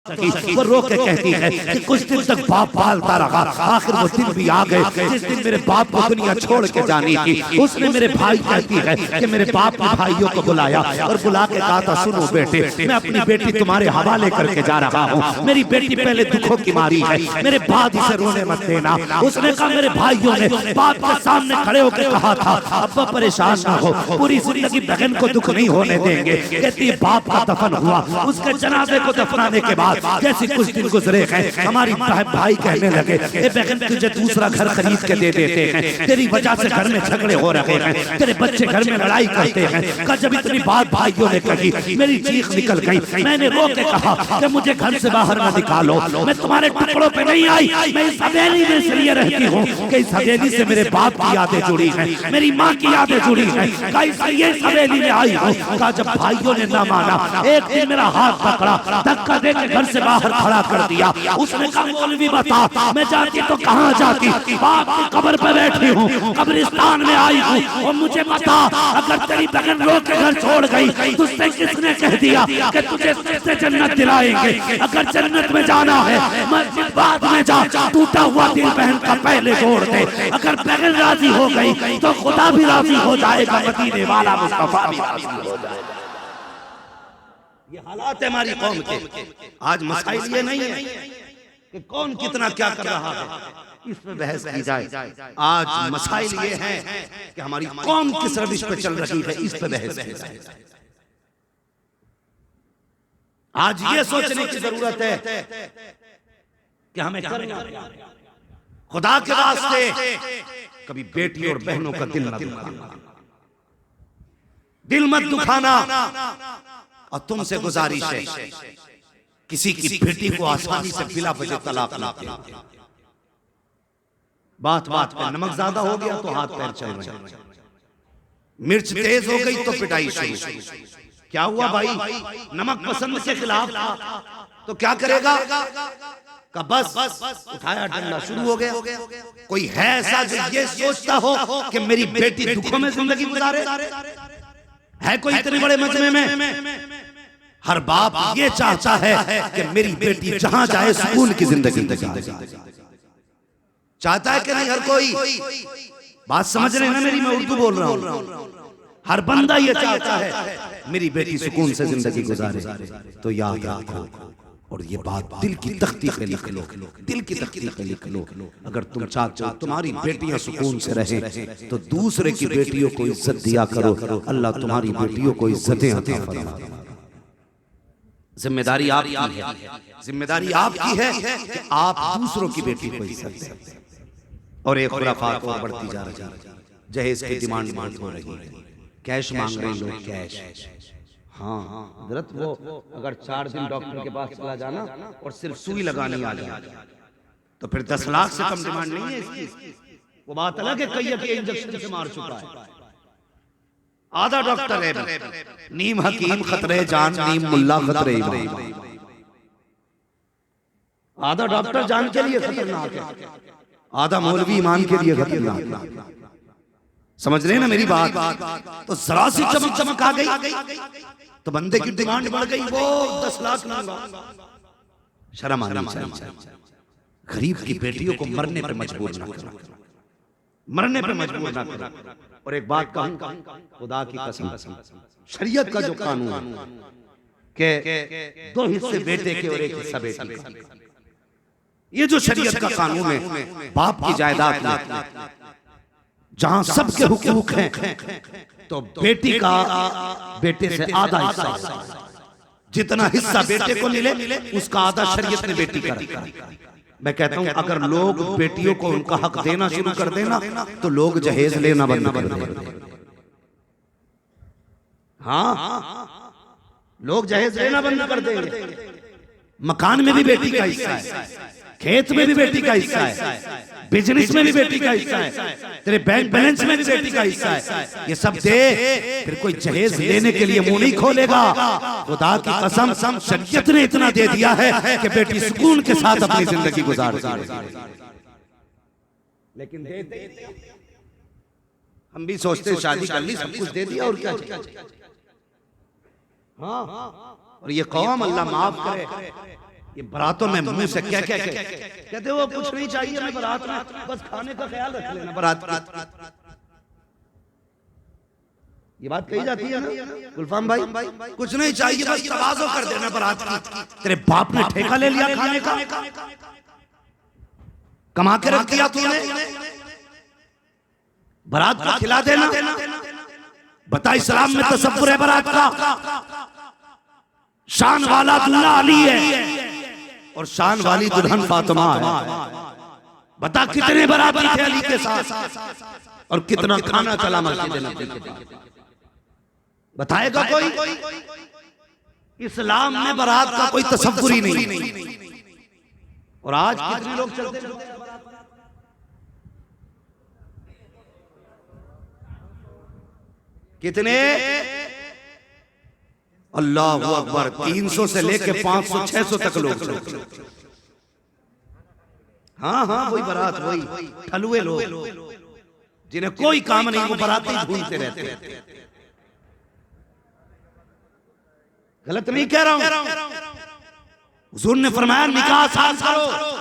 सकी वो रो के कहती है कि कुछ दिन तक बाप पालता रहा, आखिर वो दिन भी आ गए जिस दिन मेरे बाप को दुनिया छोड़ के जानी थी। उसने मेरे भाई कहती है कि मेरे बाप ने भाइयों को बुलाया और बुला के कहा था, सुनो बेटे, मैं अपनी बेटी तुम्हारे हवाले करके जा रहा हूँ। मेरी बेटी पहले दुखों की मारी है, मेरे बाद इसे रोने मत देना। उसने कहा, मेरे भाइयों ने बाप के सामने खड़े होकर कहा था, अब्बा परेशान ना हो, पूरी जिंदगी बहन को दुख नहीं होने देंगे। कहती बाप का दफन हुआ, उसके जनाजे को दफनाने के बाद जैसे कुछ दिन गुजरे हैं, हमारी भाई कहने लगे, ए बहन तुझे दूसरा घर खरीद के दे देते हैं, तेरी वजह से घर में झगड़े हो रहे हैं, तेरे बच्चे घर में लड़ाई करते हैं। का जब इतनी बात भाइयों ने कही, मेरी चीख निकल गई। मैंने रो के कहा कि मुझे घर से बाहर ना निकालो, मैं तुम्हारे टुकड़ों पे नहीं आई, मैं इस हवेली में इसलिए रहती हूँ कि इस हवेली से मेरे बाप की यादें जुड़ी हैं, मेरी माँ की यादें जुड़ी हैं, इसलिए इस हवेली में आई हूँ। कहा जब भाइयों ने ना माना, एक दिन मेरा हाथ पकड़ा, धक्का देकर घर से बाहर खड़ा कर दिया। उसने कहा, मौलवी बता, मैं जाती तो कहाँ जाती, बाप की कब्र पे बैठी हूँ, कब्रिस्तान में आई हूँ, और मुझे बता, अगर तेरी बहन रो के घर छोड़ गई, तुझसे किसने कह दिया कि तुझे सबसे जन्नत दिलाएंगे? अगर जन्नत में जाना है, मस्जिद बाद में जा, टूटा हुआ दिल बहन का पहले जोड़ दे। अगर बहन राजी हो गई तो खुदा भी राजी हो जाएगा, मदीने वाला मुस्तफा भी राजी हो जाएगा। ये हालात है हमारी कौम के। आज मसाइल ये नहीं है कि कौन कितना क्या कर रहा है, इस पे बहस की जाए। आज मसाइल ये है कि हमारी कौम किस रविश पे चल रही है, इस पे बहस की जाए। आज ये सोचने की जरूरत है कि हमें करना खुदा के वास्ते कभी बेटी और बहनों का दिल न दुखाना, दिल मत दुखाना। और तुमसे गुजारिश है, किसी की बेटी को आसानी से बिला वजह तलाक ना दे। बात बात पे नमक ज्यादा हो गया तो हाथ पैर चल रहे हैं, मिर्च तेज हो गई तो पिटाई शुरू। क्या हुआ भाई, नमक पसंद के खिलाफ तो क्या करेगा? का बस उठाया डंडा, शुरू हो गया। कोई है ऐसा जो ये सोचता हो कि मेरी बेटी दुखों में जिंदगी गुजारे? है कोई इतने बड़े मजमे में? हर बाप ये चाहता है कि मेरी बेटी जहां जाए सुकून की जिंदगी चाहता है कि नहीं? हर कोई बात समझ रहे हैं ना मेरी? मैं उर्दू बोल रहा हूं। हर बंदा ये चाहता है मेरी बेटी सुकून से जिंदगी गुजारे। तो याद रखो, और ये बात दिल की तख्ती पे लिख लो, दिल की तख्ती पे लिख लो। अगर तुम चाहते हो तुम्हारी बेटियां सुकून से रहें, तो दूसरे की बेटियों को इज्जत दिया करो। अल्लाह तुम्हारी बेटियों को इज्जतें अता फरमाए। जिम्मेदारी आपकी है, जिम्मेदारी आपकी है कि आप दूसरों की बेटी को इज्जत दें। और एक खुराफात और बढ़ती जा रही है, जहेज की डिमांड बहुत हो रही है, कैश मांग रहे हैं लोग, कैश। हाँ हजरत, वो अगर 4 दिन डॉक्टर के पास चला जाना और सिर्फ सुई लगानी आ जाए तो फिर 10 लाख से कम डिमांड नहीं है इसकी। वो बात अलग है, कई के इंजेक्शन से मार चुका है। आधा डॉक्टर है, नीम हकीम खतरे जान, नीम मुल्ला खतरे ईमान। आधा डॉक्टर जान के लिए खतरनाक है, आधा मौलवी ईमान के लिए खतरनाक। समझ रहे हैं ना मेरी बात? तो जरा सी चमक आ गई तो बंदे की डिमांड बढ़ गई, वो 10 लाख मांगा। शर्म आनी चाहिए। गरीब की बेटियों को मरने पे मजबूर ना करो, मरने पे मजबूर ना करो। और एक बात कहूं, खुदा की कसम, शरीयत का जो कानून है कि 2 हिस्से बेटे के और 1 हिस्सा बेटी का, ये जो शरीयत का कानून है, बाप की जायदाद में जहां सबके हुकूक हैं, तो बेटी का बेटे से आधा हिस्सा, जितना हिस्सा बेटे को मिले उसका आधा शरीयत ने बेटी का रखा। मैं कहता हूं अगर लोग बेटियों को उनका हक देना शुरू कर देना तो लोग जहेज लेना बंद कर देंगे। हाँ, लोग जहेज लेना बंद कर देंगे। मकान में भी बेटी का हिस्सा है, खेत में भी बेटी का हिस्सा है, बिजनेस में भी बेटी का हिस्सा है, तेरे बैंक बैलेंस में भी बेटी का हिस्सा है। ये सब दे, फिर कोई जहेज लेने के लिए मुंह नहीं खोलेगा। खुदा की कसम, शरीयत ने इतना दे दिया है कि बेटी सुकून के साथ अपनी जिंदगी गुजार सके। लेकिन हम भी सोचते हैं शादी कर ली, सब कुछ दे दिया और क्या चाहिए। हाँ, और ये कौम, अल्लाह माफ करे, ये बारातों में मुंह से क्या क्या कहते वो कुछ नहीं चाहिए हमें बारात में, बस खाने का ख्याल रख लेना बारात की। ये बात कही जाती है ना गुलफाम भाई, कुछ नहीं चाहिए बस तवाज़ो कर देना बारात की। तेरे बाप ने ठेका ले लिया खाने का, कमा के रख दिया तूने, बारात को खिला देना। बता इस्लाम में तसव्वुर है बारात का, शान वाला दूल्हा अली है और शान वाली दुल्हन फातिमा है। बता कितने बाराती थे अली के साथ और कितना खाना चला मस्जिद नबवी। बताएगा कोई? इस्लाम में बारात का कोई तसव्वुर ही नहीं। और आज कितने लोग चलते हैं कितने? अल्लाह अकबर, 300 से लेके 500 600 तक लोग चलते। हाँ हाँ वही बारात, वही ठलुए लोग जिन्हें कोई काम नहीं, वो बाराती ढूंढते रहते हैं। गलत नहीं कह रहा हूं। हुजूर ने फरमाया निकाह आसान करो।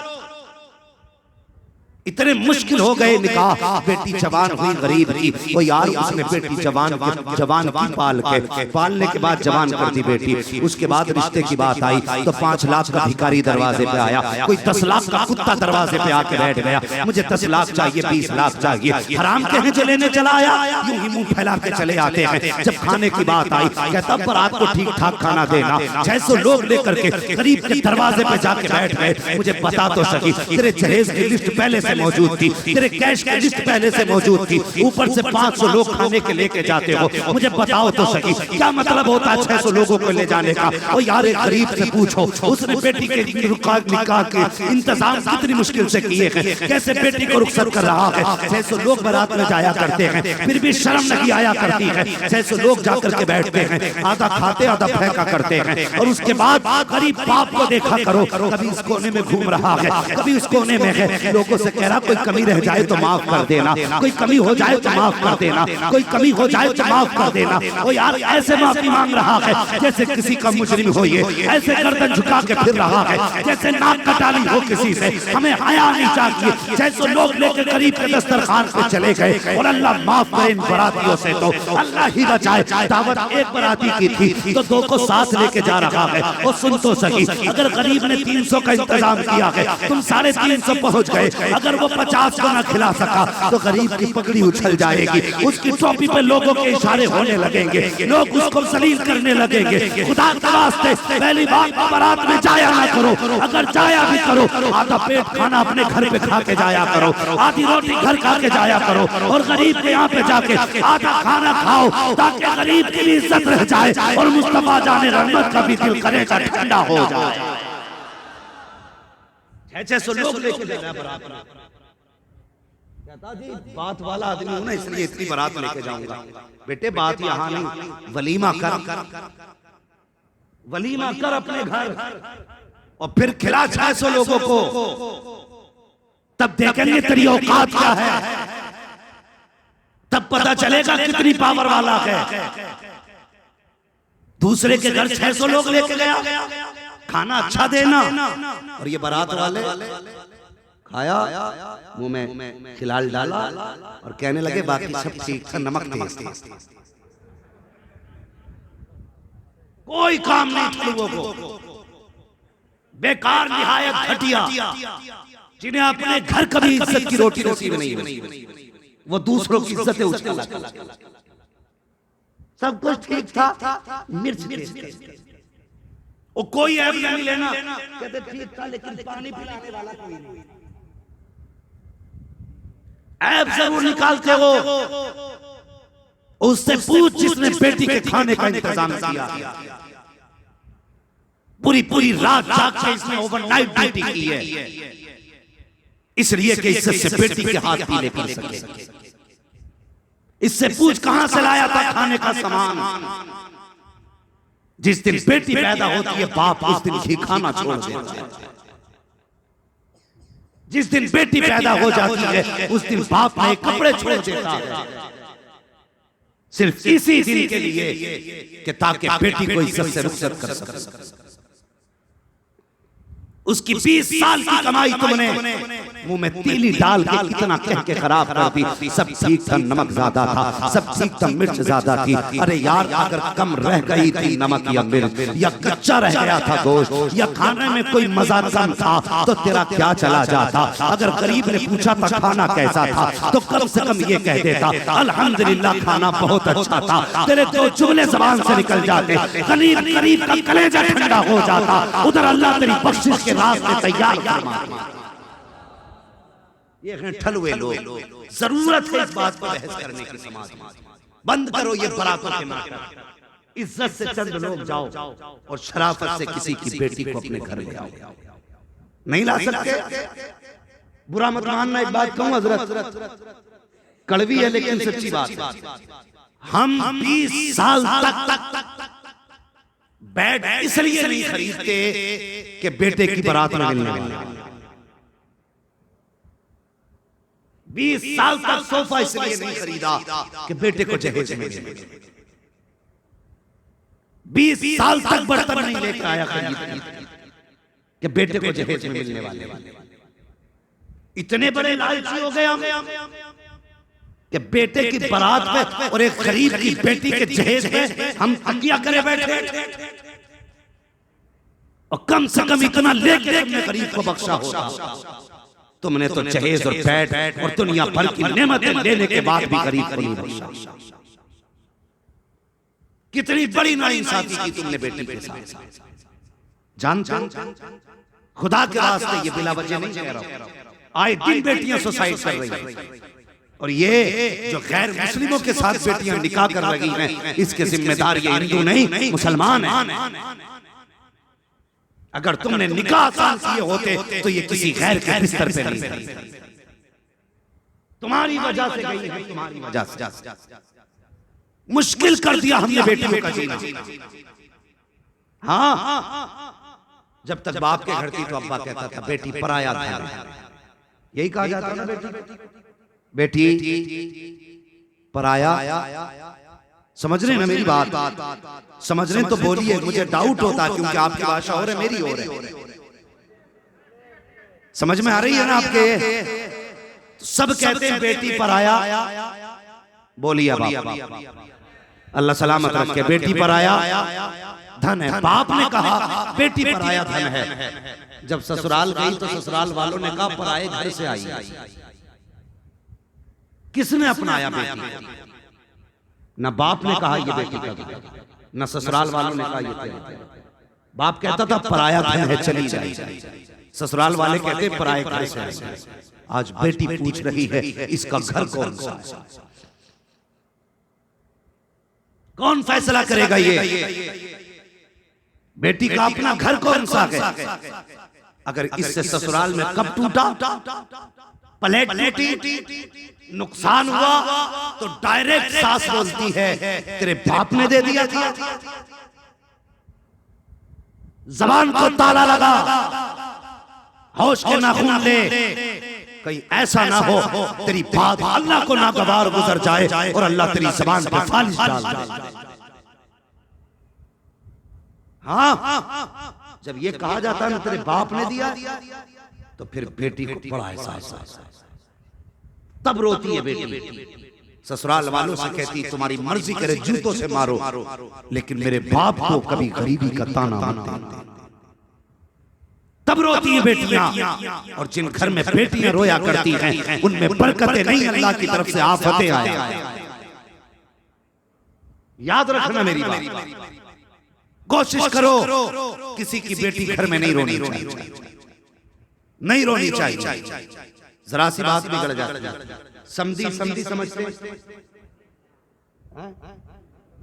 इतने मुश्किल हो गए निकाह, बेटी जवान हुई गरीब की, वो यार उसने बेटी जवान की पालने के बाद जवान कर दी बेटी। उसके बाद रिश्ते की बात आई तो 5 लाख का भिखारी दरवाजे पे आया, कोई 10 लाख का कुत्ता दरवाजे पे आके बैठ गया, मुझे 10 लाख चाहिए, 20 लाख चाहिए। हराम के हैं जो लेने चला आया, यूं ही मुंह फैला के चले आते हैं। जब खाने की बात आई कहता बारात को ठीक ठाक खाना देना। 600 लोग लेकर के गरीब के दरवाजे पे जाके बैठ गए। मुझे बता तो सकी, तेरे जहेज की लिस्ट पहले से मौजूद थी, तेरे कैश की लिस्ट पहले से मौजूद थी, ऊपर से 500 लोग खाने के लेके जाते हो। मुझे बताओ तो सकी क्या मतलब होता है 600 लोगों को ले जाने का? ओ यार एक गरीब से पूछो, उसने बेटी के निकाह के इंतजाम कितनी मुश्किल से किए हैं, कैसे बेटी को रुखसत कर रहा है। 600 लोग बारात में जाया करते हैं, फिर भी शर्म नहीं आया करती है। 600 लोग जाकर के बैठते हैं, आधा खाते आधा फेंका करते हैं। और उसके बाद गरीब बाप को देखा करो, कभी इस कोने में घूम रहा है, कभी उस कोने में है, लोगों से कह रहा कोई कमी रह जाए तो माफ कर देना, कोई कमी हो जाए तो माफ कर देना, कोई कमी हो जाए तो माफ कर देना। ओ यार ऐसे माफी मांग रहा है जैसे किसी का मुजरिम हो, ये ऐसे गर्दन झुका के फिर रहा है जैसे नाक कटाली हो किसी से। हमें हया नहीं चाहिए। 600 लोग लेकर गरीब के दस्तरखान पे चले गए और अल्लाह माफ करे इन बरातियों से, तो अल्लाह ही बचाए। दावत एक बराती की थी तो 2 को साथ लेके जा रहा है। और सुन तो सकी, अगर गरीब ने 300 का इंतजाम किया है, तुम 350 पहुंच गए, अगर वो 50 को ना खिला सका तो गरीब की पगड़ी उछल जाएगी, उसकी टोपी पे लोगों के इशारे होने लगेंगे, लोग उसको जलील करने लगेंगे। खुदा के वास्ते पहली बात बारात में जाया ना करो, अगर जाया भी करो आधा पेट खाना अपने घर पे खा के जाया करो, आधी रोटी घर खा के जाया करो, और गरीब के यहाँ पे जाके आधा खाना खाओ ताकि गरीब की भी इज्जत रह जाए और मुस्तफा जाने रहमत का भी दिल करेगा ठंडा हो जाए। 600 लोग लेके जाना बारात। कहता जी बात वाला आदमी हूं ना, इसलिए इतनी बारात लेके जाऊंगा। बेटे बात यहाँ नहीं, वलीमा कर, वलीमा कर अपने घर और फिर खिला 600 लोगों को, तब देखेंगे तेरी औकात क्या है, तब पता चलेगा कितनी पावर वाला है। दूसरे के घर 600 लोग लेके गया, खाना अच्छा देना, और ये बारात वाले खाया, मुंह में खिलाल डाला और कहने लगे बाकी सब ठीक था, नमक तेज। कोई काम नहीं था लोगों को, बेकार निहायत घटिया, जिन्हें अपने घर कभी इज्जत की रोटी नसीब नहीं हुई, वो दूसरों की इज्जतें उछाला। सब कुछ ठीक था, मिर्च और कोई ऐप नहीं लेना, कहते ठीक था लेकिन पानी पिलाने वाला कोई नहीं। ऐप जरूर निकालते हो, उससे पूछ जिसने बेटी के खाने का इंतजाम किया। पूरी रात जाग के इसने ओवरनाइट ड्यूटी की है, इसलिए कि इज्जत से बेटी के हाथ पीले पी सके। इससे पूछ कहां से लाया था खाने का सामान। जिस दिन बेटी पैदा होती है बाप उस दिन घी खाना छोड़ देता है। जिस दिन बेटी पैदा हो जाती है उस दिन बाप नए कपड़े छोड़ देता है, सिर्फ इसी दिन के लिए कि ताकि बेटी को इज्जत से रुखसत कर सके। उसकी 20 साल की कमाई तुमने मुंह में तीली डाल के कितना कह के खराब कर दी। सब ठीक था, नमक ज्यादा था, सब ठीक था, मिर्च ज्यादा थी। अरे यार, अगर कम रह गई थी नमक या मिर्च, या कच्चा रह गया था गोश्त, या खाने में कोई मजा कम था, तो तेरा क्या चला जाता? अगर गरीब ने पूछा था खाना कैसा था, तो कम से कम ये कह देता अल्हम्दुलिल्लाह खाना बहुत अच्छा था। तेरे दो जुमले जबान से निकल जाते, गरीब गरीब का कलेजा ठंडा हो जाता। उधर अल्लाह तेरी बख्शिश के रास्ते तैयार फरमा। ये ठलुए लोग, जरूरत है इस बात पर बहस करने की समाज में। बंद करो ये बरातों के नाटक। इज्जत से चंद लोग जाओ और शराफत से किसी की बेटी को अपने घर ले आओ। नहीं ला सकते? बुरा मत मानना, एक बात कहूं हजरत, कड़वी है लेकिन सच्ची बात है। हम 20 साल तक बेड इसलिए नहीं खरीदते कि बेटे की बारात में मिलने वाला। 20 साल तक सोफा इसलिए नहीं खरीदा कि बेटे को जहेज में मिले। 20 साल तक बर्तन नहीं लेकर आया खरीद कि बेटे को जहेज में मिलने वाले। इतने बड़े लालची हो गए कि बेटे की बारात में और एक गरीब की बेटी के जहेज में हम तकिया करे बैठे, और कम से कम इतना लेके तुमने गरीब को बख्शा होगा। तुमने तो जहेज और बैठ और दुनिया भर की नेमतें लेने के बाद भी गरीब को नहीं बख्शा। कितनी बड़ी नाइंसाफी की तुमने बेटी के साथ। जानते हो, खुदा के रास्ते ये बिला वजह नहीं कह रहा हूं, आए दिन बेटियां सुसाइड कर रही हैं, और ये जो गैर मुस्लिमों के साथ बेटियां निकाह कर रही हैं, इसके जिम्मेदार ये हिंदू नहीं मुसलमान है। अगर तुमने निकाह आसान किए होते तो ये किसी गैर के बिस्तर पे नहीं, तुम्हारी वजह से गई है, तुम्हारी वजह से मुश्किल कर दिया हमने बेटियों का जीना। हाँ, जब तक बाप के घर थी तो अब्बा कहता था बेटी पराया धन है, यही कहा जाता है ना, बेटी पराया। समझ रहे ना मेरी बात? समझ रहे तो बोलिए, मुझे डाउट होता है क्योंकि आपकी भाषा और है, मेरी और है। समझ में आ रही है ना आपके? सब कहते हैं बेटी पराया, बोलिए अल्लाह सलामत रखे, बेटी पराया धन है। बाप ने कहा बेटी पराया धन है। जब ससुराल गई तो ससुराल वालों ने कहा पराए घर से आई। किसने अपनाया बेटी? न बाप ने कहा ये बेटी का, न ससुराल वालों ने कहा ये तेरी। बाप कहता था पराया धन है चली जाए, ससुराल वाले कहते पराए घर से आई। आज बेटी पूछ रही है इसका घर कौन सा? कौन फैसला करेगा ये? बेटी का अपना घर कौन सा है? अगर इससे ससुराल में कब टूटा, प्लेट टूटी, नुकसान हुआ, तो डायरेक्ट सास बोलती है तेरे बाप ने दे दिया था। जबान को ताला लगा, होश के नाखून ले, कहीं ऐसा ना हो तेरी बात अल्लाह को नागवार गुजर जाए और अल्लाह तेरी जबान पे फालिश डाल दे। हाँ, जब ये कहा जाता है ना तेरे बाप ने दिया, तो फिर बेटी को बड़ा एहसास, तब रोती है बेटी। ससुराल वालों से कहती तुम्हारी मर्जी करे जूतों से मारो, लेकिन मेरे बाप को कभी गरीबी का ताना मत देना। तब रोती है बेटियां। और जिन घर में बेटियां रोया करती हैं उनमें बरकतें नहीं, अल्लाह की तरफ से आफतें आए। याद रखना मेरी बात। कोशिश करो किसी की बेटी घर में नहीं रोनी चाहिए, नहीं रोनी चाहिए। जरा सी बात बिगड़ जाती है। समधी समधी समझते,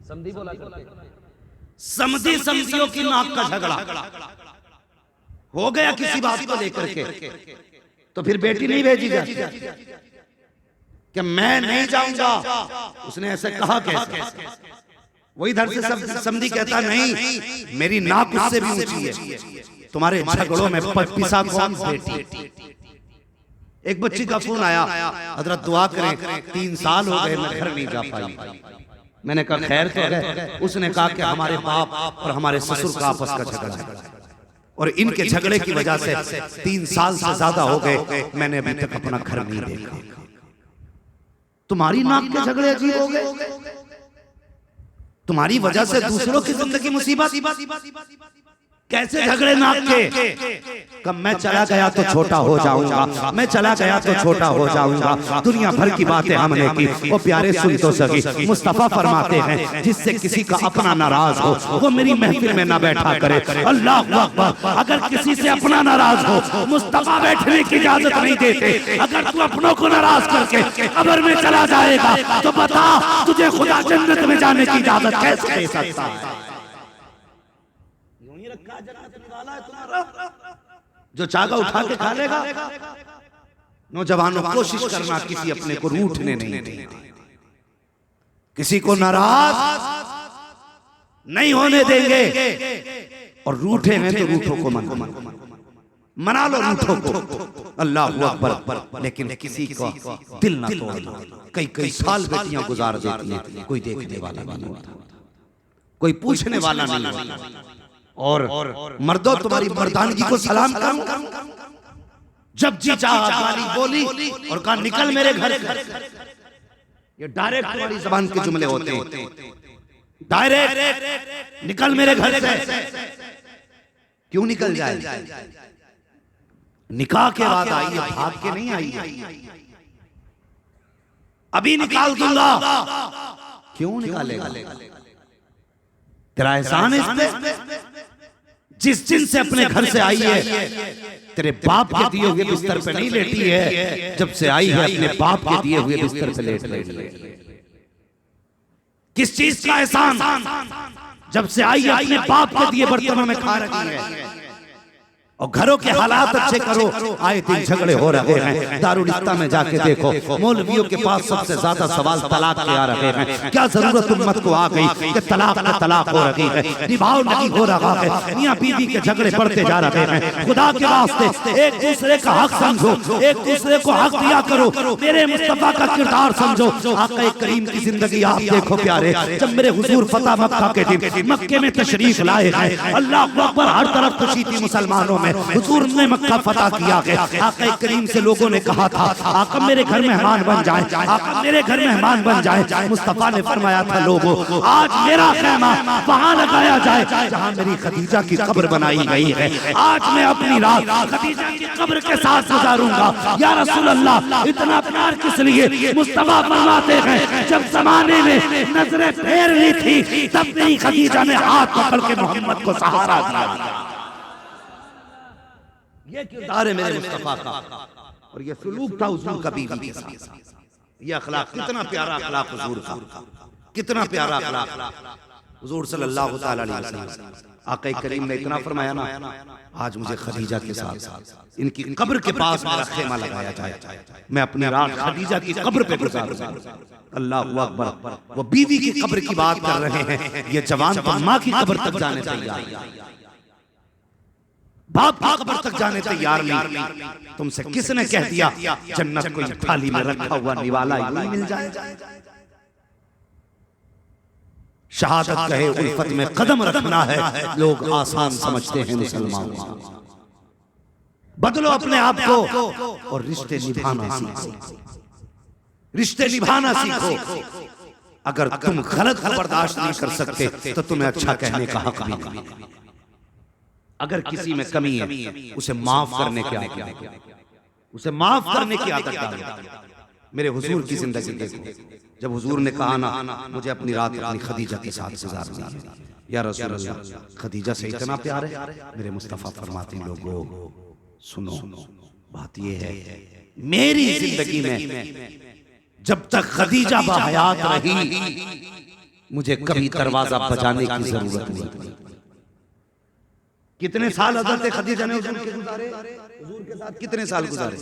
समधी बोला करते, समधी समधियों की नाक का झगड़ा हो गया किसी बात को लेकर के, तो फिर बेटी नहीं भेजी जाती कि मैं नहीं जाऊंगा। उसने ऐसे कहा कैसे? वो इधर से समधी कहता नहीं मेरी नाक उससे भी ऊंची है, तुम्हारे झगड़ों में पिसा कौन बेटी? एक बच्ची का फोन आया, हजरत दुआ करें 3 साल हो गए मैं घर नहीं जा पाई। मैंने कहा खैर तो है? उसने कहा कि हमारे बाप और हमारे ससुर का आपस का झगड़ा है। और इनके झगड़े की वजह से 3 साल से ज्यादा हो गए मैंने अभी तक अपना घर नहीं देखा। तुम्हारी नाक के झगड़े अजीब हो गए, तुम्हारी वजह से दूसरों की जिंदगी मुसीबत। कैसे झगड़े नाक के? कब मैं चला गया तो छोटा हो जाऊंगा, मैं चला गया तो छोटा हो जाऊंगा। दुनिया भर की बातें हमने की, वो प्यारे सुन तो सकी। मुस्तफा फरमाते हैं जिससे किसी का अपना नाराज हो वो मेरी महफिल में ना बैठा करे। अल्लाह अकबर। अगर किसी से अपना नाराज हो मुस्तफा बैठने की इजाजत नहीं देते। अगर तू अपनों को नाराज करके कब्र में चला जाएगा तो बता तुझे खुदा जन्नत में जाने की इजाजत कैसे दे सकता है? जो चागा उठा के खा लेगा। नौजवानों कोशिश करना किसी अपने को रूठने नहीं देना, किसी को नाराज नहीं होने देंगे। और रूठे हैं तो रूठों को मना लो, रूठों को। अल्लाह अकबर। लेकिन किसी को दिल ना तोड़ना। कई साल बेटियां गुजार देती हैं, कोई देखने वाला नहीं होता, कोई पूछने वाला नहीं होता। और मर्दों तुम्हारी मर्दानगी को सलाम करूं। जब जी चाहा गाली बोली और कहा निकल मेरे घर से। ये डायरेक्ट तुम्हारी जबान के जुमले होते हैं, डायरेक्ट निकल मेरे घर से। क्यों निकल जाए? निकाह के बाद आई है, भाग के नहीं आई है। अभी निकाल दूंगा। क्यों निकालेगा? तेरा एहसान इस पे। जिस दिन से अपने घर से आई है तेरे बाप के दिए हुए बिस्तर पे नहीं लेटी है, जब से आई है अपने बाप के दिए हुए बिस्तर पे लेट रही है। किस चीज का एहसान? जब से आई है अपने बाप के दिए बर्तनों में खा रही है। और घरों के हालात अच्छे करो, आए दिन झगड़े हो रहे हैं। दारुलिस्ता में जाके देखो, मौलवियों के पास सबसे ज्यादा सवाल तलाक के आ रहे हैं। क्या जरूरत उम्मत को आ गई कि तलाक पे तलाक हो रही है, निभाव नहीं हो रहा है, मियां बीवी के झगड़े बढ़ते जा रहे हैं। खुदा के वास्ते एक दूसरे का हक समझो, एक दूसरे को हक दिया करो। मेरे मुस्तफा का किरदार समझो। आका करीम की जिंदगी आप देखो प्यारे। जब मेरे हुजूर फतह मक्का के दिन मक्के में तशरीफ लाए हैं, अल्लाह अकबर, हर तरफ खुशी थी मुसलमानों में। हुजूर ने मक्का फतह किया है। आका करीम से लोगों ने कहा था आका मेरे घर मेहमान बन जाए, आका मेरे घर मेहमान बन जाए। मुस्तफा ने फरमाया था लोगों आज मेरा खैमा वहां लगाया जाए जहां मेरी खदीजा की कब्र बनाई गई है। आज मैं अपनी रात खदीजा की कब्र के साथ गुजारूंगा। या रसूल अल्लाह, इतना प्यार किस लिए? मुस्तफा फरमाते हैं जब जमाने में नजरें फेरनी थी तब मेरी खदीजा ने हाथ पकड़ के मोहम्मद को सहारा दिया। ये किरदार है मेरे मुस्तफा का, और ये सलूक था हुजूर का बीवी के साथ। ये अखलाक, कितना प्यारा अखलाक हुजूर का, कितना प्यारा अखलाक हुजूर सल्लल्लाहु अलैहि वसल्लम। आका करीम ने इतना फरमाया ना, आज मुझे खदीजा के साथ इनकी कब्र के पास मेरा खेमा लगाया जाए, मैं अपनी रात खदीजा की कब्र पे गुजारूंगा। अल्लाहु अकबर। वो बीवी की कब्र की बात कर रहे हैं, ये जवान तो माँ की कब्र तक जाने तैयार, बाप की कब्र तक जाने तैयार नहीं। तुमसे किसने कह दिया जन्नत को थाली में रखा हुआ निवाला यूं मिल जाए? शहादत कहे उल्फत में कदम रखना है, लोग आसान समझते हैं मुसलमान। बदलो अपने आप को और रिश्ते निभाना सीखो, रिश्ते निभाना सीखो। अगर तुम गलत बर्दाश्त नहीं कर सकते तो तुम्हें अच्छा कहने का हक भी नहीं। अगर किसी में कमी है उसे माफ करने की आदत है, उसे माफ करने की आदत डालो। मेरे हुजूर की जिंदगी देखो, जब हुजूर ने कहा ना मुझे अपनी रात अपनी खदीजा के साथ गुजारनी है, या रसूल अल्लाह खदीजा से इतना प्यार है। मेरे मुस्तफा फरमाते हैं लोगों सुनो, बात ये है मेरी जिंदगी में जब तक खदीजा बाहयात रही मुझे कभी दरवाजा बजाने की जरूरत नहीं। कितने साल हज़रत खदीजा ने हुजूर के गुजारे, हुजूर के साथ कितने साल गुजारे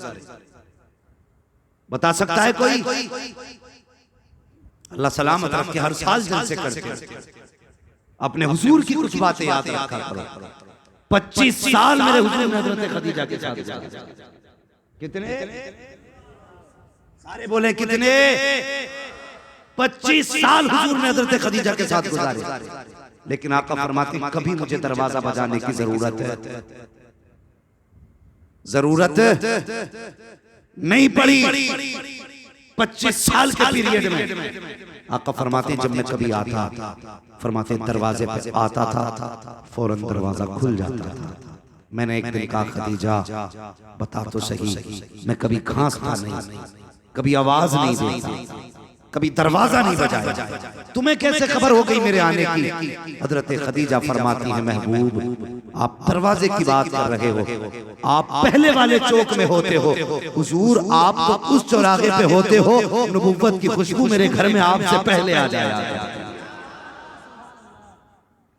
बता सकता है कोई? अल्लाह सलामत रखे, हर साल जलसे करते अपने हुजूर की कुछ बातें याद रखा करो। 25 साल मेरे हुजूर ने हज़रत खदीजा के साथ गुजारे। कितने? सारे बोले कितने? 25 साल हुजूर ने हज़रत खदीजा के साथ गुजारे। लेकिन आका फरमाते हैं कभी मुझे दरवाजा बजाने की जरूरत नहीं पड़ी। 25 साल के पीरियड में आका फरमाते हैं जब मैं कभी आता, फरमाते दरवाजे पे आता था, फौरन दरवाजा खुल जाता था। मैंने एक दिन कहा खदीजा बता तो सही, मैं कभी खांसता नहीं, कभी आवाज नहीं देता, कभी दरवाजा नहीं बजाया, तुम्हें कैसे खबर हो गई मेरे आने की? हजरत खदीजा फरमाती है महबूब आप दरवाजे की बात कर रहे हो, आप पहले वाले चौक में होते हो, हुजूर आप तो उस चौराहे पे होते हो, नबुव्वत की खुशबू मेरे घर में आपसे पहले आ जाया।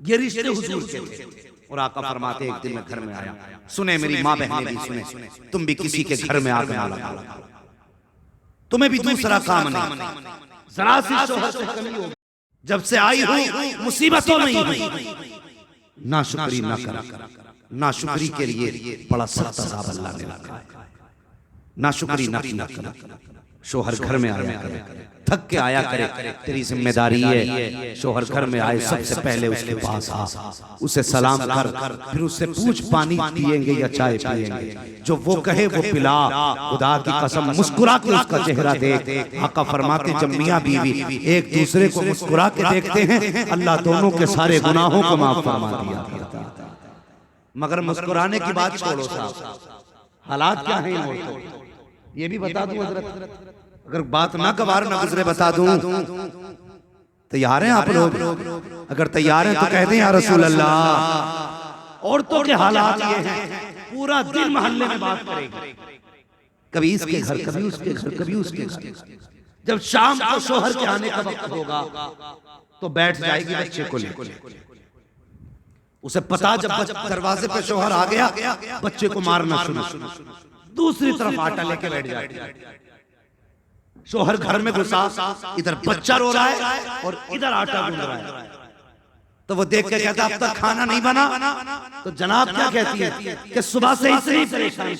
ये रिश्ते हुजूर के थे। और आका फरमाते एक दिन मैं घर में आया, सुने मेरी माँ बहनें भी सुने, तुम भी किसी के घर में आग ना लगाओ, तुम्हें भी दूसरा काम नहीं, जरा सी शोहर से कमी हो, जब से आई हूं मुसीबतों में ही हुई, ना शुक्री ना करा, ना शुक्री के लिए बड़ा सख्त अज़ाब अल्लाह ने रखा है, ना शुक्री ना करा। शोहर घर में आया करे, थक के आया करे, तेरी जिम्मेदारी है, शोहर घर में आए सबसे पहले उसके पास आ, उसे सलाम कर, फिर उससे पूछ पानी पिएंगे या चाय पिएंगे, जो वो कहे वो पिला, खुदा की कसम मुस्कुरा के उसका चेहरा देख। आका फरमाते जब मियां बीवी एक दूसरे को मुस्कुरा के देखते हैं, अल्लाह दोनों के सारे गुनाहों को माफ फरमा दिया। मगर मुस्कुराने की बात छोड़ो साहब, हालात क्या है इन औरतों के, ये भी बता दूं हजरत, अगर बात ना कबार ना गुजरे बता दूं। तैयार हैं आप लोग? अगर तैयार हैं तो कह दें या रसूल अल्लाह। औरतों के हालात ये हैं, पूरा दिन मोहल्ले में बात करेगी, कभी इसके घर, कभी उसके घर, कभी उसके घर। जब शाम को शोहर के आने का वक्त होगा तो बैठ जाएगी बच्चे को लेकर, उसे पता जब दरवाजे पे शोहर आ गया बच्चे को मारना शुरू, दूसरी तरफ आटा लेके बैठ जाएगी। शोहर घर में घुसा, इधर बच्चा रो रहा है और इधर आटा गूंद रहा है, तो वो देख के कहता अब तक खाना नहीं बना, तो जनाब क्या कहती है कि सुबह से इतनी परेशान।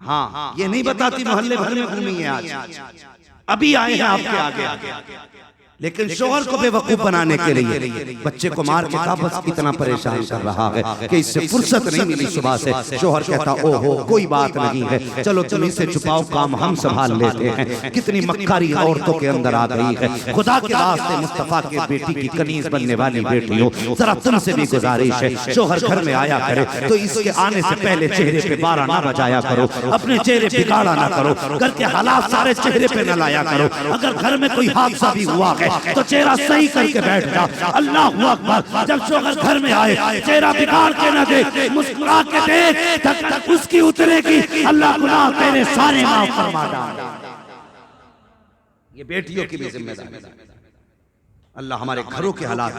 हाँ ये नहीं बताती मोहल्ले भर में घूमी है आज, अभी आए हैं आपके आगे, लेकिन शोहर को बेवकूफ बनाने के लिए बच्चे को मार के कहा बस इतना परेशान कर रहा है कि इससे फुर्सत नहीं मिली सुबह से। शोहर कहता ओहो कोई बात नहीं है, चलो चलो से छुपाओ काम हम संभाल लेते हैं। कितनी मक्कारी औरतों के अंदर आ गई है। खुदा के वास्ते मुस्तफा के बेटी की कनीज बनने वाली बेटी हो, जरा तुमसे भी गुजारिश है, शोहर घर में आया करे तो इसके आने से पहले चेहरे पे बारा ना बजाया करो, अपने चेहरे बिगाड़ा ना करो, घर के हालात सारे चेहरे पे न लाया करो। अगर घर में कोई हादसा भी हुआ है तो चेहरा सही करके बैठ जा। अल्लाहू अकबर। जब शोहर घर में आए चेहरा बिगाड़ के न दे, मुस्कुरा के देख, तब तक उसकी उतरेगी, अल्लाह गुनाह तेरे सारे माफ फरमा देगा। ये बेटियों की भी जिम्मेदारी, अल्लाह हमारे घरों के हालात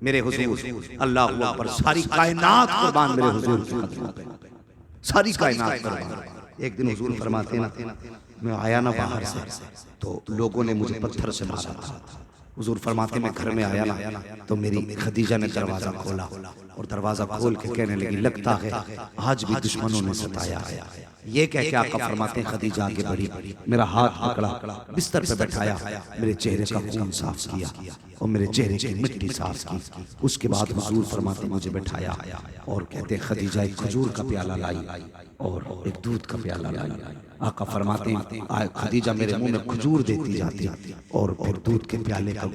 मेरे हुजूर, अल्लाहू अकबर, सारी कायनात कुर्बान मेरे हुजूर के कदमों पे, सारी कायनात कुर्बान। एक दिन हुजूर फरमाते ना, मैं आया ना बाहर से तो लोगों ने मुझे पत्थर से मारा था। हुजूर फरमाते मैं घर में आया ना तो मेरी खदीजा ने दरवाजा खोला और दरवाजा खोल के कहने लगी लगता है आज भी दुश्मनों ने सताया है। ये कह के आका फरमाते खदीजा आगे बढ़ी, मेरा हाथ पकड़ा, बिस्तर पे बैठाया, मेरे चेहरे का खून साफ किया और मेरे चेहरे की मिट्टी साफ की। उसके बाद हुजूर फरमाते मुझे बैठाया और कहते खदीजा एक खजूर का प्याला लाई और एक दूध का प्याला लाई। आका फरमाते खदीजा मेरे मुंह में खजूर देती जाती और फिर दूध के प्याले का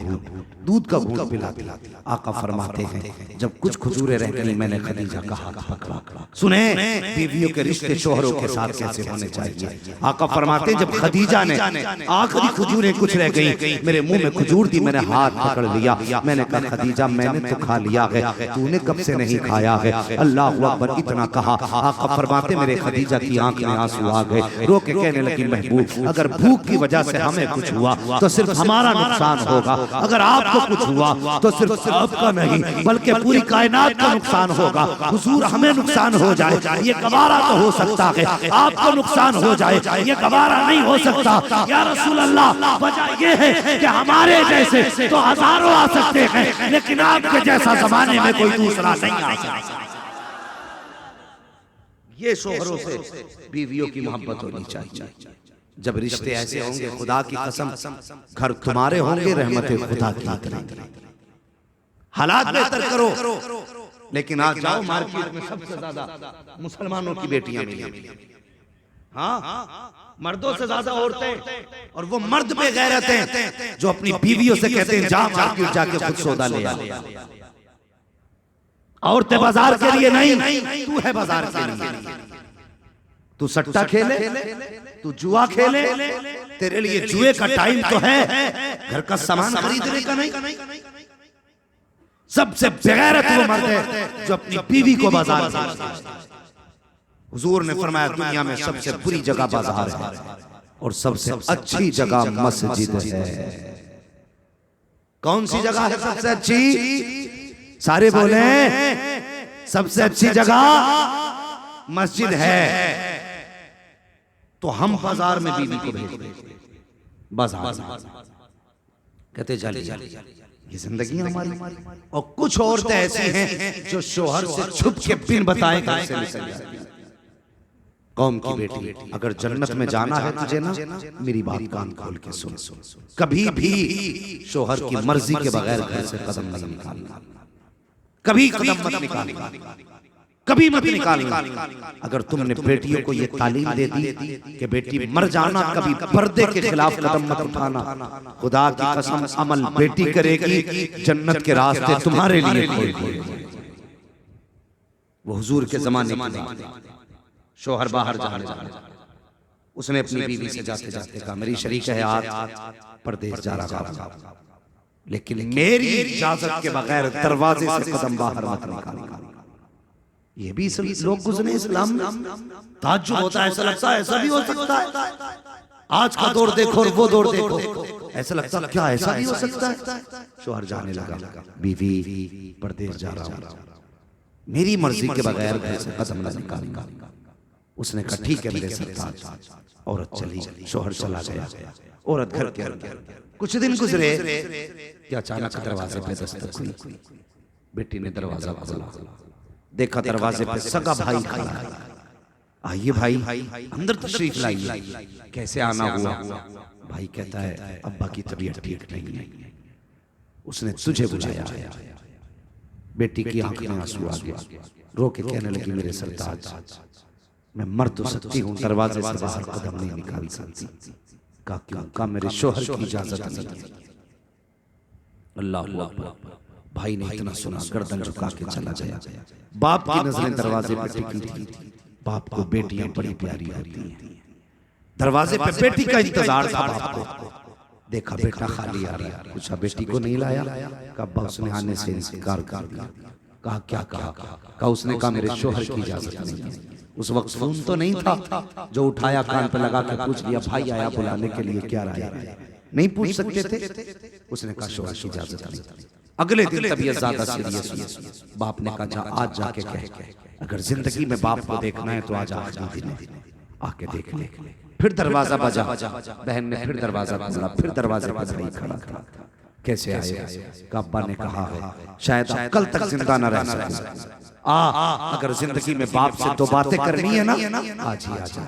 दूध का घूंट पिलाती। आका फरमाते हैं जब कुछ खजूरें रह गई मैंने खदीजा का हाथ पकड़ा। सुने बीवियों के रिश्ते शोहरों के साथ कैसे होने चाहिए। आका फरमाते जब खदीजा ने आखिरी खजूरें कुछ रह गई, मेरे मुंह में खजूर दी, मैंने हाथ पकड़ लिया, मैंने कहा खदीजा मैंने तो खा लिया है, तूने कब से नहीं खाया है। अल्लाह अकबर इतना कहा। आका फरमाते मेरे खदीजा की आंख में आंसू आ गए, रो के कहने लगी महबूब अगर भूख की वजह से हमें कुछ हुआ तो सिर्फ हमारा नुकसान होगा, अगर आपको कुछ हुआ तो सिर्फ आपका नहीं बल्कि पूरी कायनात का नुकसान होगा। हुजूर हमें नुकसान हो जाए ये गवारा तो हो सकता है, आपको नुकसान हो जाए ये गवारा नहीं हो सकता। या रसूल अल्लाह वजह ये है कि हमारे जैसे तो हजारों आ सकते हैं लेकिन आपके जैसा जमाने में कोई दूसरा नहीं आ सकता। ये शोहरों से बीवियों की मोहब्बत होनी चाहिए। जब रिश्ते ऐसे होंगे खुदा की कसम घर तुम्हारे होंगे, रहमत खुदा की उतरेंगी। हालात बेहतर करो, लेकिन आज जाओ मार्केट में सबसे ज्यादा मुसलमानों की बेटियां मिली। हाँ, मर्दों से ज्यादा औरतें, और वो मर्द बेगैरत हैं जो अपनी बीवियों से कहते हैं जा मार्केट जाके खुद सौदा ले आ। औरतें बाजार के लिए नहीं, तू है बाजार के लिए। तू सट्टा खेले, तू जुआ खेले, तेरे लिए जुए का टाइम तो है, घर का सामान खरीदने का नहीं। सबसे बेगैरत वो मर्द है जो अपनी बीवी को बाजार में। हुजूर ने फरमाया दुनिया में सबसे बुरी जगह बाजार है और सबसे अच्छी जगह मस्जिद है। कौन सी जगह है सबसे अच्छी? सारे बोले सबसे अच्छी जगह मस्जिद है। तो हम बाजार में बीवी को भेजते, बाजार कहते चलिए, ये जिंदगी हमारी। और कुछ औरतें ऐसी हैं जो शोहर से छुप के बिन बताए घर से निकल जाती हैं। कौम की बेटी, अगर जन्नत में जाना है तुझे ना, मेरी बात कान खोल के सुन। कभी भी शोहर की मर्जी के बगैर घर से कदम नहीं निकालना, कभी कदम मत निकालना, कभी मत निकालना। अगर तुमने बेटियों को ये तालीम दे दी कि बेटी मर जाना, कभी पर्दे के खिलाफ कदम मत उठाना, खुदा की कसम अमल बेटी करेगी, जन्नत के रास्ते तुम्हारे लिए खोल दिए। वो हुजूर के जमाने की शोहर बाहर जाने, उसने अपनी बीवी से जाते जाते कहा मेरी शरीक है आज परदेश जा रहा था, लेकिन मेरी इजाजत के बगैर दरवाजे से कदम बाहर मत निकालना। ये भी लोग गुजरे इस्लाम में, ताज्जुब होता है, ऐसा लगता है ऐसा भी हो सकता है। आज का दौर देखो और वो दौर देखो, ऐसा लगता है क्या ऐसा भी हो सकता है। शोहर जाने लगा, बीवी परदेश जा रहा हूं, मेरी मर्जी के बगैर घर से कदम न निकालना। उसने कहा ठीक है मेरे सरताज। औरत चली, शोहर चला गया, औरत घर के अंदर। कुछ दिन गुजरे कि अचानक दरवाजे पे दस्तक हुई। बेटी ने दरवाजा खोला, देखा दरवाजे पे सगा भाई खड़ा है। आइए भाई अंदर तशरीफ लाइए। कैसे आना हुआ? भाई कहता है अब्बा की तबीयत ठीक नहीं है, उसने तुझे बुलाया। बेटी की आंख में आंसू आ गया, रो के कहने लगी मेरे सरताज मैं मर तो सकती हूँ, दरवाजे से बाहर कदम नहीं निकाल सकती। कहा क्यों? कहा मेरे शोहर की इजाजत नहीं। अल्लाह अल्लाह। भाई ने इतना सुना, गर्दन झुका के चला गया। बाप की नजरें दरवाजे पर टिकी थी। बाप को बेटियां बड़ी प्यारी होती हैं। दरवाजे पे बेटी का इंतजार था बाप को। देखा बेटा खाली आ रहा, पूछा बेटी को नहीं लाया? कहा अब्बा उसने आने से इनकार कर दिया। कहा क्या कहा? कहा उसने कहा मेरे शोहर की इजाजत नहीं है। उस वक्त फोन तो नहीं था जो उठाया कान पे लगा के पूछ लिया भाई आया बुलाने के लिए, क्या राय है? नहीं पूछ सकते थे। उसने कहा शोहर की इजाजत नहीं। अगले दिन तबीयत ज्यादा सीरियस हुई। बाप ने कहा आज जाके कह, अगर जिंदगी में बाप को देखना है तो आज आखिरी दिन है, आके देख ले। फिर दरवाजा बजा, बहन ने फिर दरवाजा खोला, फिर दरवाजे पर भाई खड़ा था। कैसे आए? अब्बा ने कहा है शायद आप कल तक जिंदा न रह सके। अगर जिंदगी में बाप से दो बातें करनी है ना, आज ही आजा।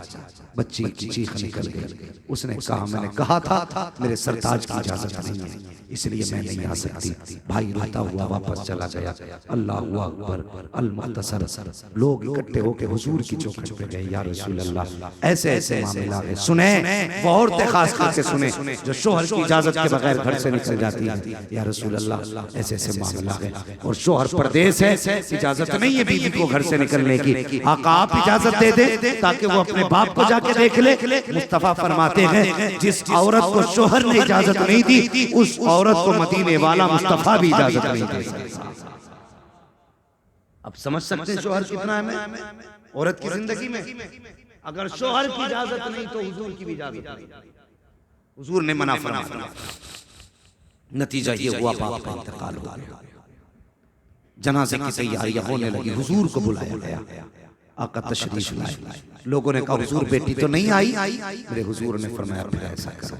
बच्ची की चीख निकल गई। उसने कहा मैंने कहा था मेरे सरताज की इजाजत नहीं है, इसलिए मैं नहीं आ सकती। भाई रोता हुआ वापस चला गया। अल्लाह अकबर अल मुख्तसर। लोग इकट्ठे होकर हुजूर की चौखट पे गए, या रसूल अल्लाह ऐसे ऐसे मामला है। सुने, वो औरतें खास करके सुने जो शोहर की इजाजत के बगैर घर से निकल जाती है। या रसूल अल्लाह ऐसे ऐसे मामला है, और शोहर परदेश है, इजाजत नहीं है बीवी को घर से निकलने की। आका आप इजाजत दे दे ताकि वो अपने बाप को जाके देख ले। मुस्तफा फरमाते हैं जिस औरत को शोहर ने इजाजत नहीं दी, उस औरत को मदीने वाला मुस्तफा भी इजाजत नहीं दे सकता। अब समझ सकते हैं शोहर कितना है औरत की जिंदगी में। अगर शोहर की इजाजत नहीं तो हुजूर की भी इजाजत नहीं। हुजूर ने मना फरमाया, नतीजा ये हुआ बाप का इंतकाल हो गया। जनाजे की तैयारियां होने लगी, हुजूर को बुलाया गया। आका तशरीफ लाए। लोगों ने कहा हुजूर बेटी तो नहीं आई। मेरे हुजूर ने फरमाया फिर ऐसा करो,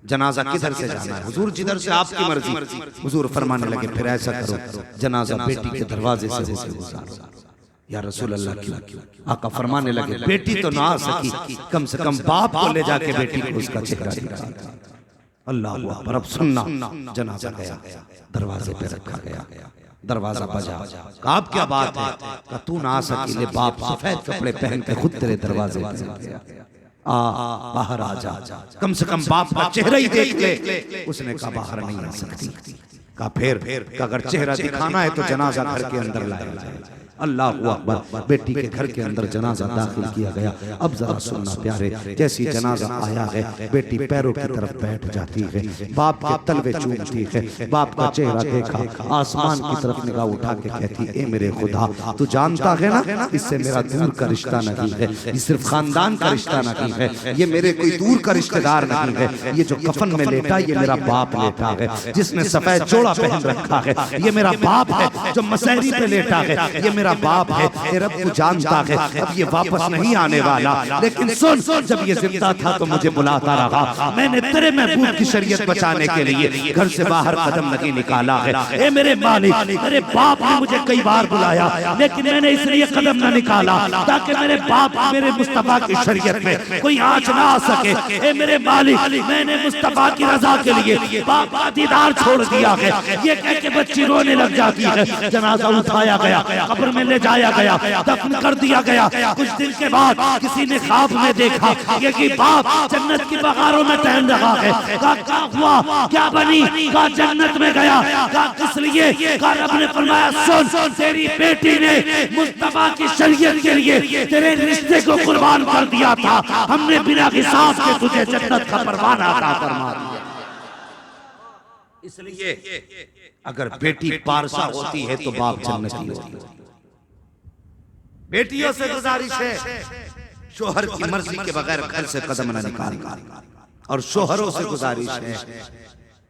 जनाजा किधर से जाना है? हुजूर जिधर से आपकी मर्जी। हुजूर फरमाने लगे फिर ऐसा करो, जनाजा बेटी के दरवाजे से होके गुजारो। या रसूल अल्लाह क्यों? आका फरमाने लगे बेटी तो ना आ सकी, कम से कम बाप को ले जाके बेटी को उसका चेहरा दिखा। अल्लाह अकबर। अब सुनना, जनाजा गया, दरवाजे पे रखा गया, दरवाजा बजा। आप क्या बात है? कहा तू ना आ सकी, ले बाप सफेद कपड़े पहन के खुद तेरे दरवाजे पे गया, आ बाहर आ जा, कम से कम बाप का चेहरा ही देख ले। उसने कहा बाहर नहीं आ सकती। कहा फिर अगर चेहरा दिखाना है तो जनाजा घर के अंदर लाया जाए। अल्लाह अकबर। बेटी के घर के अंदर जनाजा दाखिल किया गया। अब जरा सुनना प्यारे, जैसी जनाजा आया है, बेटी पैरों की तरफ बैठ जाती है, बाप के तलवे चूमती है, बाप का चेहरा देखा, आसमान की तरफ निगाह उठा के कहती ए मेरे खुदा, तू जानता है ना इससे मेरा दूर का रिश्ता नहीं है, ये सिर्फ खानदान का रिश्ता नहीं है, ये मेरे कोई दूर का रिश्तेदार नहीं है। ये जो कफन में लेटा ये मेरा बाप लेटा है, जिसने सफेद चोड़ा पहन रखा है ये मेरा बाप है, जो मसहरी पे लेटा है ये मेरा बाप है। ए रब तू जानता है अब ये वापस नहीं आने वाला, लेकिन सुन, जब ये जिंदा था तो मुझे बुलाता रहा, मैंने तेरे महबूब की शरीयत बचाने के लिए घर से बाहर कदम नहीं निकाला है। ए मेरे मालिक, मेरे बाप ने मुझे कई बार बुलाया, लेकिन मैंने इसलिए कदम न निकाला ताकि मेरे बाप मेरे मुस्तफा की शरीयत में कोई आंच ना आ सके। ए मेरे मालिक, मैंने मुस्तफा की रजा के लिए बाप का दीदार छोड़ दिया है। ये कह के बच्ची रोने लग जाती है। जनाजा उठाया गया, कब्र में ले जाया गया, दफन कर दिया गया। कुछ दिन के बाद किसी ने ख्वाब में देखा ये कि बाप जन्नत की बगारों में टहल रहा है। कहा क्या हुआ, क्या बनी? कहा जन्नत में गया। कहा किस लिए? कहा रब ने फरमाया सुन, तेरी बेटी ने मुस्तफा की शरीयत के लिए तेरे रिश्ते को कुर्बान कर दिया था, हमने बिना हिसाब के तुझे जन्नत का परवाना अता फरमा दिया। इसलिए अगर बेटी पारसा होती है तो बाप जन्नती होती है। बेटियों से गुजारिश है शोहर की मर्जी के बगैर घर से कदम न निकालना, और शोहरों से गुजारिश है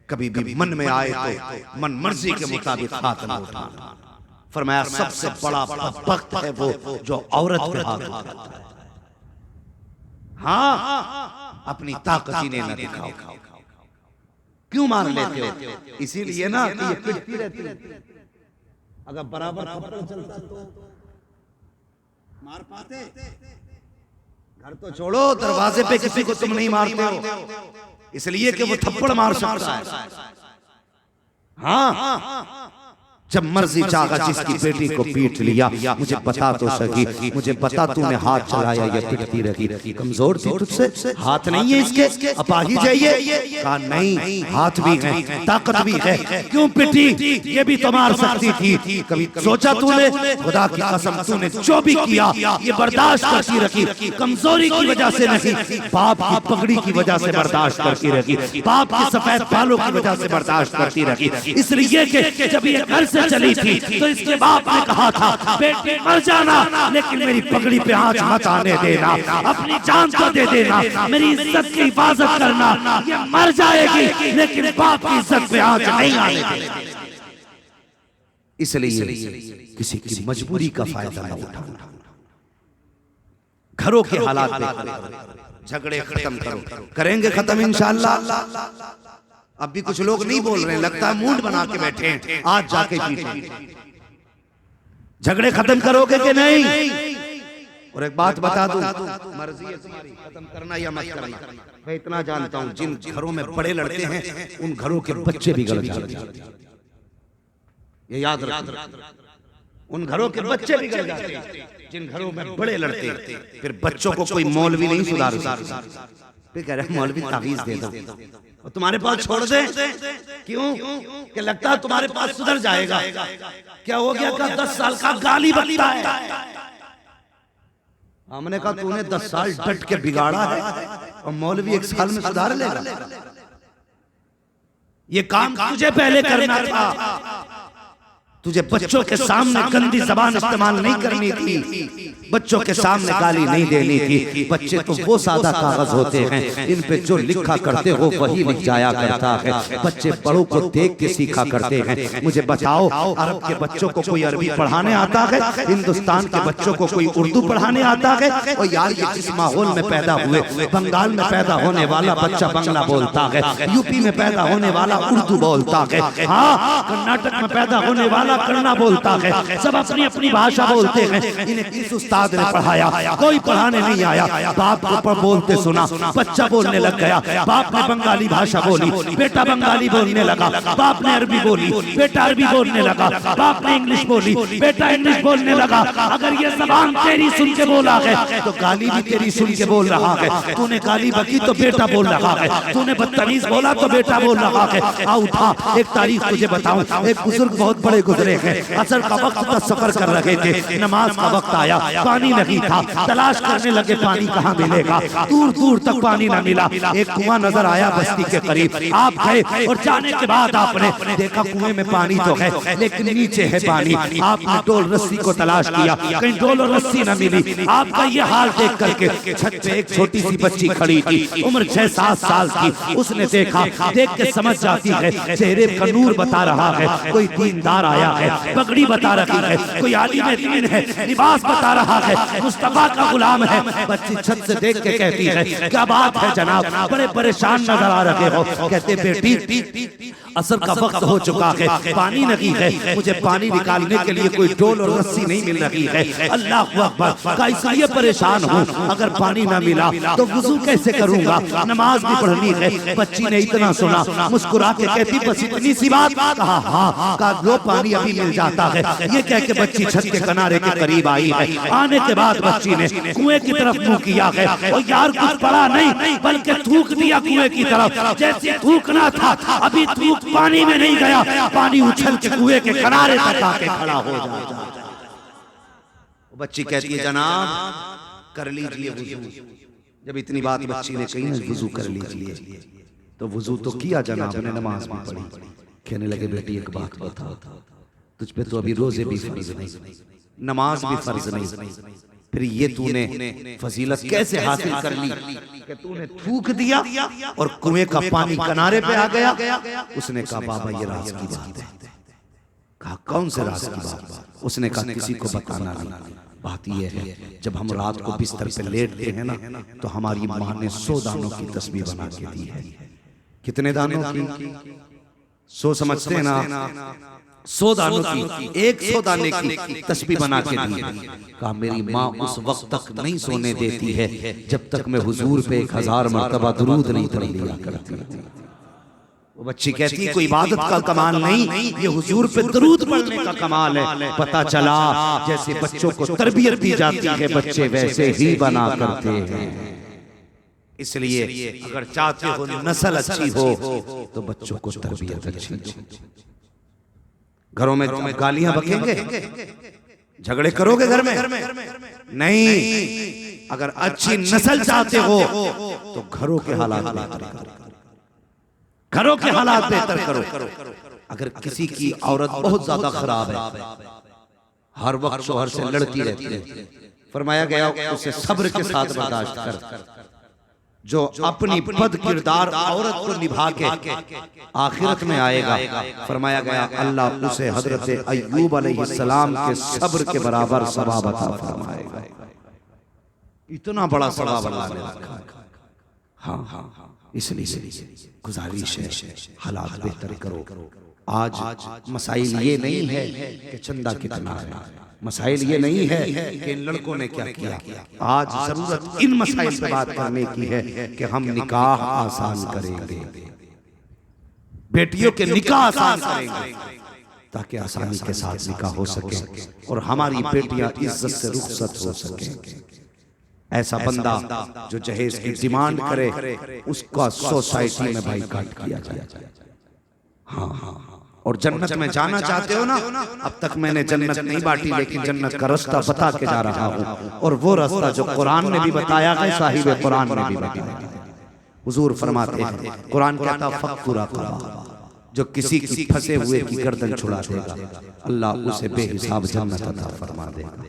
कभी भी मन में आए तो मन मर्जी के मुताबिक हाथ न उठाना। फरमाया सबसे बड़ा वक्त है वो जो औरत पे हाथ उठाता है। हाँ, अपनी ताकत इन्हें न दिखाओ। क्यों मार लेते हो? इसीलिए ना कि ये पिटती रहती है। अगर बराबर थप्पड़ चलता तो मार पाते? घर तो छोड़ो, दरवाजे पे किसी को तुम नहीं मारते हो, इसलिए कि वो थप्पड़ मार सकता है। हाँ, जब मर्जी चाहा जिसकी बेटी को पीट लिया। मुझे बता तो सकी, मुझे बता तूने हाथ चलाया ये पिटती रही, कमजोर थी तुझसे? हाथ नहीं है इसके, अपाहिज चाहिए? कहा नहीं, हाथ भी है, ताकत भी है, क्यों पिटी? ये भी तो मार सकती थी। कभी सोचा तूने? खुदा की कसम तूने जो भी किया ये बर्दाश्त करती रखी, कमजोरी की वजह से नहीं, बाप की पगड़ी की वजह से बर्दाश्त करती रखी, बाप के सफेद बालों की वजह से बर्दाश्त करती रखी। इसलिए कि जब ये घर से चली थी तो इसके बाप ने कहा था बेटी मर जाना, लेकिन मेरी पगड़ी पे आंच मत आने देना, अपनी जान तो दे देना, मेरी इज्जत की हिफाजत करना। ये मर जाएगी लेकिन बाप की इज्जत पे आंच नहीं आने देना। इसलिए किसी की मजबूरी का फायदा न उठाना, घरों के हालात देखो, झगड़े खत्म करो, करेंगे खत्म इंशाअल्लाह। अब भी कुछ लोग नहीं बोल रहे, लगता है मूड बना के बैठे हैं, आज जाके पीटेंगे। झगड़े खत्म करोगे कि नहीं? और एक बात बता दूं, मर्जी है तुम्हारी खत्म करना या मत करना। मैं इतना जानता हूं जिन घरों में बड़े लड़ते हैं उन घरों के बच्चे बिगड़ जाते हैं, ये याद रखना। उन घरों के बच्चे बिगड़ जाते हैं जिन घरों में बड़े लड़ते हैं। फिर बच्चों को कोई मौलवी नहीं सुधार सकता। फिर कह रहे मौलवी तावीज दे दो और तुम्हारे पास छोड़ दे, क्यों? कि लगता है तुम्हारे पास सुधर जाएगा। क्या हो गया? का 10 साल का गाली बकता है। हमने कहा तूने 10 साल डट के बिगाड़ा है और मौलवी 1 साल में सुधार लेगा? ये काम तुझे पहले करना था। तुझे बच्चों के सामने गंदी जबान इस्तेमाल नहीं करनी थी, बच्चों के सामने गाली नहीं देनी थी। बच्चे तो वो सादा कागज होते हैं, इन पे जो लिखा करते हो वही लिख जाया करता है। बच्चे बड़ों को देख के सीखा करते हैं। मुझे बताओ, अरब के बच्चों को कोई अरबी पढ़ाने आता है? हिंदुस्तान के बच्चों को कोई उर्दू पढ़ाने आता है? और यार ये जिस माहौल में पैदा हुए, बंगाल में पैदा होने वाला बच्चा बंगला बोलता है, यूपी में पैदा होने वाला उर्दू बोलता है, हाँ कर्नाटक में पैदा होने वाला वाला करना बोलता है, सब अपनी अपनी भाषा बोलते हैं। इन्हें किस उस्ताद ने पढ़ाया? कोई पढ़ाने नहीं आया। बाप को पर बोलते सुना, बच्चा बोलने लग गया। बाप ने बंगाली भाषा बोली, बेटा बंगाली बोलने लगा। बाप ने अरबी बोली, बेटा अरबी बोलने लगा। बाप ने इंग्लिश बोली, बेटा इंग्लिश बोलने लगा। अगर ये जबान तेरी सुन के बोला है तो गाली भी तेरी सुन के बोल रहा है। तूने गाली बकी तो बेटा बोल रहा है, तूने बदतमीज बोला तो बेटा बोल रहा है। आ उठा, एक तारीख तुझे बताऊं। एक बुजुर्ग बहुत बड़े गुजरे हैं, असर का वक्त का सफर कर रहे थे, नमाज का वक्त आया, पानी नहीं था, तलाश करने लगे पानी कहाँ मिलेगा। दूर दूर तक पानी न मिला। एक कुआं नजर आया बस्ती के करीब। आप गए और जाने के बाद आपने देखा कुएं में पानी तो है लेकिन नीचे है पानी। आपने डोल रस्सी को तलाश किया, कहीं डोल और रस्सी न मिली। आपका ये हाल देख करके छत पे एक छोटी सी बच्ची खड़ी थी, उम्र 6-7 साल की। उसने देखा, देख के समझ जाती है, चेहरे का नूर बता रहा है कोई दीनदार आया है, पगड़ी बता रही है कोई आलिम दीन है, लिबास बता रहा है मुस्तफा का गुलाम है। बच्ची छत से देख के कहती है, क्या बात है जनाब, बड़े परेशान नजर आ रहे हो। कहते बेटी असर का वक्त हो चुका है, पानी नहीं है, मुझे पानी निकालने के लिए कोई डोल और रस्सी नहीं मिल रही है। अल्लाह अकबर का इसलिए परेशान हूँ, अगर पानी ना मिला तो वुजू कैसे करूंगा, नमाज भी पढ़नी है। बच्ची ने इतना सुना, मुस्कुरा के कहती बस इतनी सी बात? कहा हाँ। कहा लो पानी अभी मिल जाता है। ये कह के बच्ची छत के किनारे के करीब आई है। आने के बाद बच्ची ने कुएं की तरफ मुंह किया है और यार कुछ पड़ा नहीं बल्कि थूक दिया कुएं की तरफ। जैसे थूकना था अभी थूक पानी में नहीं गया, पानी उछल के कुएं के किनारे तक आके खड़ा हो जाता। बच्ची कहती है जनाब कर लीजिए वुजू। जब इतनी बात बच्ची ने कही ना वुजू कर लीजिए, तो वुजू तो किया जनाब ने, नमाज भी पढ़ी। कहने लगे बेटी एक बात बता, तुझ पे तो अभी रोजे भी फर्ज नहीं, नमाज भी फर्ज नहीं, फिर ये तूने फजीलत कैसे हासिल कर ली कि तूने थूक दिया और कुएं का पानी किनारे पे आ गया? उसने कहा बाबा ये राज की बात है। कहा कौन से राज की बात? उसने कहा किसी को बताना नहीं। बात यह है जब हम रात को बिस्तर पे लेटते हैं ना तो हमारी माँ ने 100 दानों की तस्बीह बना के दी है। कितने दानों की? 100 समझते हैं ना? 100 दानों की, 100 दाने की तस्बीह बना के दी है। कहा मेरी माँ उस वक्त तक नहीं सोने देती है जब तक मैं हुजूर पे 1000 मर्तबा दुरूद नहीं पढ़ लिया करती। वो बच्ची कहती कोई इबादत का कमाल नहीं, ये हुजूर पे दुरूद पढ़ने का कमाल है। पता चला जैसे बच्चों को तरबियत दी जाती है बच्चे वैसे ही बना करते हैं। इसलिए अगर चाहते हो नस्ल अच्छी हो तो बच्चों को तरबियत अच्छी हो। घरों में गालियां बकेंगे, झगड़े करोगे घर में? नहीं, अगर अच्छी नस्ल चाहते हो तो घरों के हालात बेहतर करो, घरों के हालात बेहतर करो। अगर किसी की औरत बहुत ज्यादा खराब है, हर वक्त शोहर से लड़ती रहती है, फरमाया गया उसे सब्र के साथ बर्दाश्त कर। जो अपनी बद किरदार औरत को निभा के आखिरत में आएगा, फरमाया गया अल्लाह उसे हजरत अय्यूब अलैहिस्सलाम के सब्र के बराबर सवाब अता फरमाएगा। इतना बड़ा सवाब अल्लाह ने रखा। हाँ, इसलिए गुजारिश है हालात बेहतर करो। आज मसाइल ये नहीं है कि चंदा कितना है, मसाइल ये नहीं है कि इन लड़कों ने क्या किया। आज जरूरत इन मसाइल पे बात करने की है कि हम निकाह आसान करेंगे, बेटियों के निकाह आसान करेंगे ताकि आसानी के साथ निकाह हो सके और हमारी बेटियां इज्जत से रुखसत हो सके। ऐसा बंदा जो जहेज की डिमांड करे उसका सोसाइटी में बाइकाट किया जाए। हाँ, और जन्नत में जाना चाहते हो ना, अब तक मैंने जन्नत नहीं बांटी लेकिन जन्नत का रास्ता बता के जा रहा हूँ, और वो रास्ता जो कुरान ने भी बताया है, साहिब कुरान ने भी बताया। हुजूर फरमाते हैं, कुरान कहता फक्कुरा कबा, जो किसी की फंसे हुए की गर्दन छुड़ा देगा अल्लाह उसे बेहिसाब जन्नत अता फरमा देगा।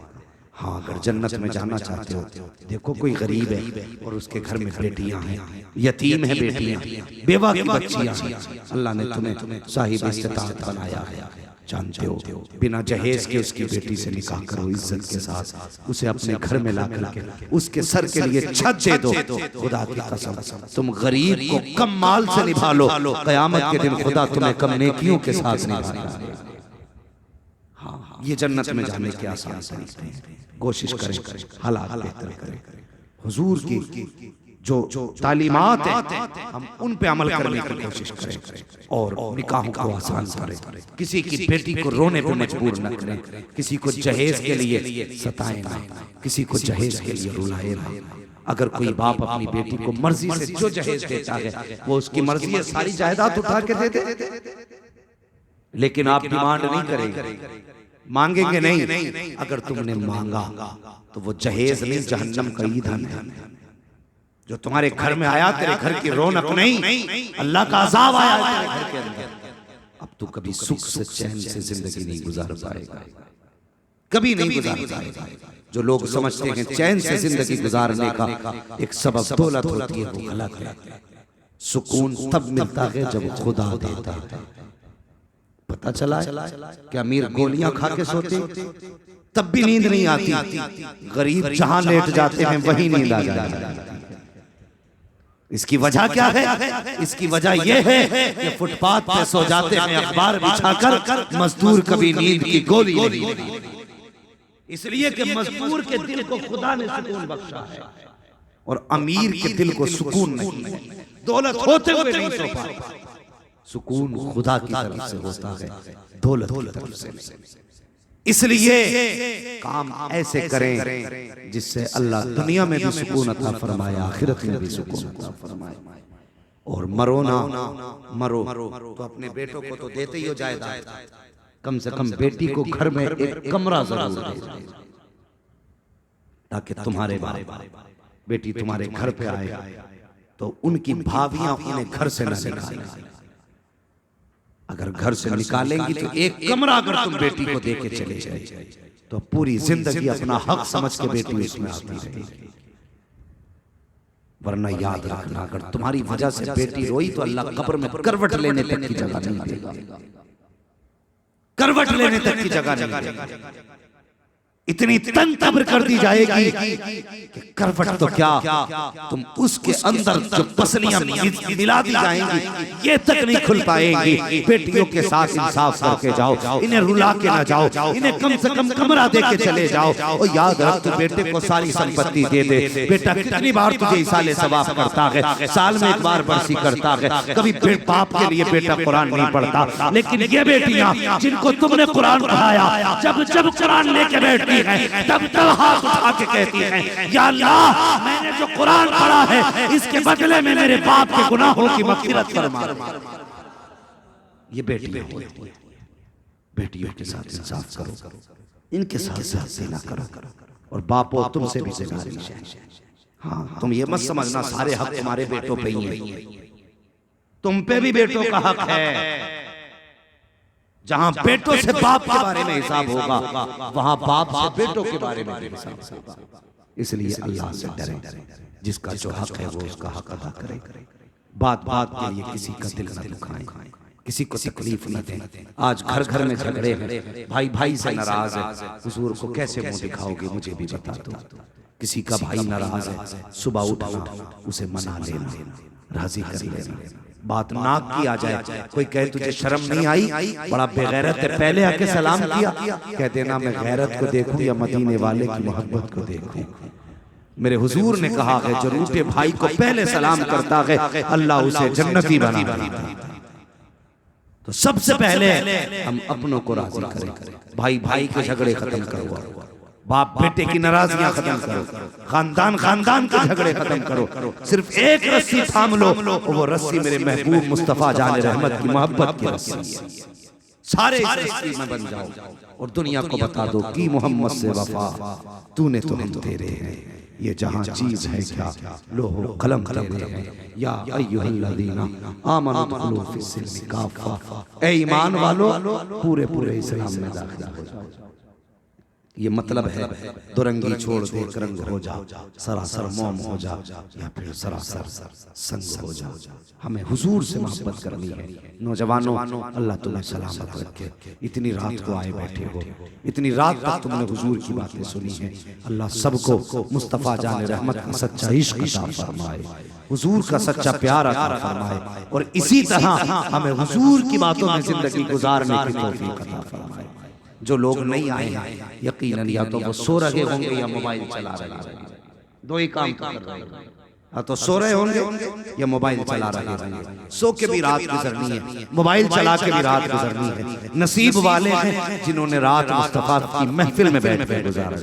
हाँ, अगर जन्नत में जाना चाहते हो, देखो कोई गरीब है और उसके घर में बेटियां हैं, यतीम है बेटियां, बेवा की बच्चियां हैं, अल्लाह ने तुम्हें साहिब इस्तिताअत बनाया है, जानते हो, बिना जहेज के उसकी बेटी से निकाह करो इज्जत के साथ, उसे अपने घर में ला करके उसके सर के लिए छत दे दो। खुदा की कसम, तुम गरीब को कम माल से निभा लो, क़यामत के दिन खुदा तुम्हें कम नेकियों के साथ निभाएगा। ये जन्नत में जाने के आसान तरीके हैं। कोशिश करें, हालात बेहतर करें। हुजूर की जो तालीमात है हम उन पे अमल करने की कोशिश करें और निकाहों को आसान करें। किसी की बेटी को रोने पे मजबूर न करें, किसी को जहेज के लिए सताएं ना, किसी को जहेज के लिए रुलाए ना। अगर कोई बाप अपनी बेटी को मर्जी से जो जहेज देता है वो उसकी मर्जी है, सारी जायदाद उठा के दे दे, लेकिन आप डिमांड नहीं करेंगे, मांगेंगे नहीं। अगर तुमने मांगा तो वो जहेज नहीं, जहन्नम का ईंधन है जो तुम्हारे घर में आया। तेरे घर की रौनक नहीं, अल्लाह का अज़ाब आया तेरे घर के अंदर। अब तू कभी सुख से चैन से जिंदगी नहीं गुजार पाएगा, कभी नहीं गुजार पाएगा। जो लोग समझते हैं चैन से जिंदगी गुजारने का एक सबब दौलत होती है, वो गलत है। सुकून तब मिलता है जब खुदा देता है। पता चला कि अमीर गोलियां खा के सोते तब भी नींद नहीं आती, गरीब जहां लेट जाते हैं वहीं नींद आ जाती है। इसकी वजह क्या है? इसकी वजह यह है कि फुटपाथ पे सो जाते हैं अखबार बिछाकर मजदूर, कभी नींद की गोली नहीं। इसलिए कि मजदूर के दिल को खुदा ने सुकून बख्शा है और अमीर के दिल को सुकून नहीं है। दौलत होते हुए नहीं सो पाए। सुकून खुदा की तरफ से होता है, दौलत की तरफ से। इसलिए काम ऐसे करें जिससे अल्लाह दुनिया में भी सुकून अता फरमाए, आखिरत में भी सुकून अता फरमाए। और मरो ना मरो तो अपने बेटों को तो देते ही हो जाएगा, कम से कम बेटी को घर में एक कमरा जरूर दे, ताकि तुम्हारे बेटी तुम्हारे घर पे आए तो उनकी भाभियां उन्हें घर से न निकालें। अगर घर से निकालेंगी तो एक कमरा अगर तुम बेटी को देके चले जाए तो पूरी जिंदगी अपना हक समझ के बेटी उसमें आती रहेगी। वरना याद रखना, अगर तुम्हारी वजह से बेटी रोई तो अल्लाह कब्र में करवट लेने तक की जगह नहीं देगा, करवट लेने तक की जगह नहीं देगा। इतनी तंग कब्र कर दी जाएगी कि करवट तो क्या, तुम उसके अंदर जो पसलियां मिला दी जाएंगी ये तक नहीं खुल पाएंगी। बेटियों के साथ इंसाफ करके जाओ, इन्हें रुला के ना जाओ, इन्हें कम से कम कमरा दे के चले जाओ। और याद रख, तू बेटे को सारी संपत्ति दे दे। बेटा कितनी बार तुझे इसाले सवाब करता है, साल में एक बार बरसी करता है। कभी बाप के लिए बेटा कुरान नहीं पढ़ता, लेकिन ये बेटियां जिनको तुमने कुरान पढ़ाया, जब जब कुरान लेके बैठती तब तब हाथ उठा के कहती है, या अल्लाह मैंने जो कुरान पढ़ा है इसके बदले में मेरे बाप के गुनाहों की मग़फ़िरत फरमा। ये बेटियों के साथ इंसाफ करो, इनके साथ ज़्यादती ना करो। और बापों तुमसे भी गुजारिश है, हाँ तुम ये मत समझना सारे हक तुम्हारे बेटों पे ही है, तुम पे भी बेटों का हक है। जहां बेटों से बाप के बारे में हिसाब होगा, वहां बाप से बेटों के बारे में हिसाब होगा। इसलिए अल्लाह से डरें, जिसका जो हक है वो उसका हक अदा करें। बात बात के लिए किसी का दिल न दुखाएं, किसी को तकलीफ न दें। आज घर घर में झगड़े हैं, भाई भाई से नाराज है, हुजूर को कैसे मुंह दिखाओगे मुझे भी बता दो। किसी का भाई नाराज है, सुबह उठना उसे मना लेना, राजी कर लेना। बात नाक की आ जाए, कोई कहे तुझे शर्म नहीं आई, बड़ा बेगैरत है, पहले आके सलाम किया, कह देना मैं गैरत को देखूं या मदीने वाले की मोहब्बत को देखूं। मेरे हुजूर ने कहा है जो रूठे भाई को पहले सलाम करता है अल्लाह उसे जन्नती बना देता है। तो सबसे पहले हम अपनों को राजी करें, भाई भाई के झगड़े खत्म करो, बाप बेटे की नाराजगियां खत्म करो, खानदान खानदान के झगड़े खत्म करो। सिर्फ एक रस्सी थाम लो, वो रस्सी मेरे महबूब मुस्तफा जान रहमत की मोहब्बत की रस्सी है। सारे इस रस्सी में बन जाओ और दुनिया को बता दो कि मोहम्मद से वफा तूने तो हम तेरे हैं। ये जहां चीज है क्या लोहो कलम तेरे हैं, या अय्युहल्लज़ीना आमनु दुखुलू फिस्सिल्मि काफ़ा। ए ईमान वालो पूरे पूरे इस्लाम में दाखिल हो जाओ। ये मतलब है दुरंगी छोड़ दे रंग हो जाओ, सरासर मोम हो जाओ या फिर सरासर संग हो जाओ। हमें हुजूर से मोहब्बत करनी है। नौजवानों अल्लाह तुम्हें सलामत रखे। इतनी रात को आए बैठे हो, इतनी रात तक तुमने हुजूर की बातें सुनी है। अल्लाह सबको मुस्तफ़ा जान रहमत का सच्चा इश्क अता फरमाए, हुजूर का सच्चा प्यार अता फरमाए और इसी तरह हमें हुजूर की बातों में जिंदगी गुजारने की तौफीक अता फरमाए। जो लोग नहीं आए हैं यकीनन या तो वो सो रहे होंगे या मोबाइल चला रहे होंगे, दो ही काम कर रहे हैं, या तो सो रहे होंगे या मोबाइल चला रहे होंगे। सो के भी रात गुजरनी है, मोबाइल चला के भी रात गुजरनी है। नसीब वाले हैं जिन्होंने रात मुस्तफा की महफिल में बैठ कर गुजारा।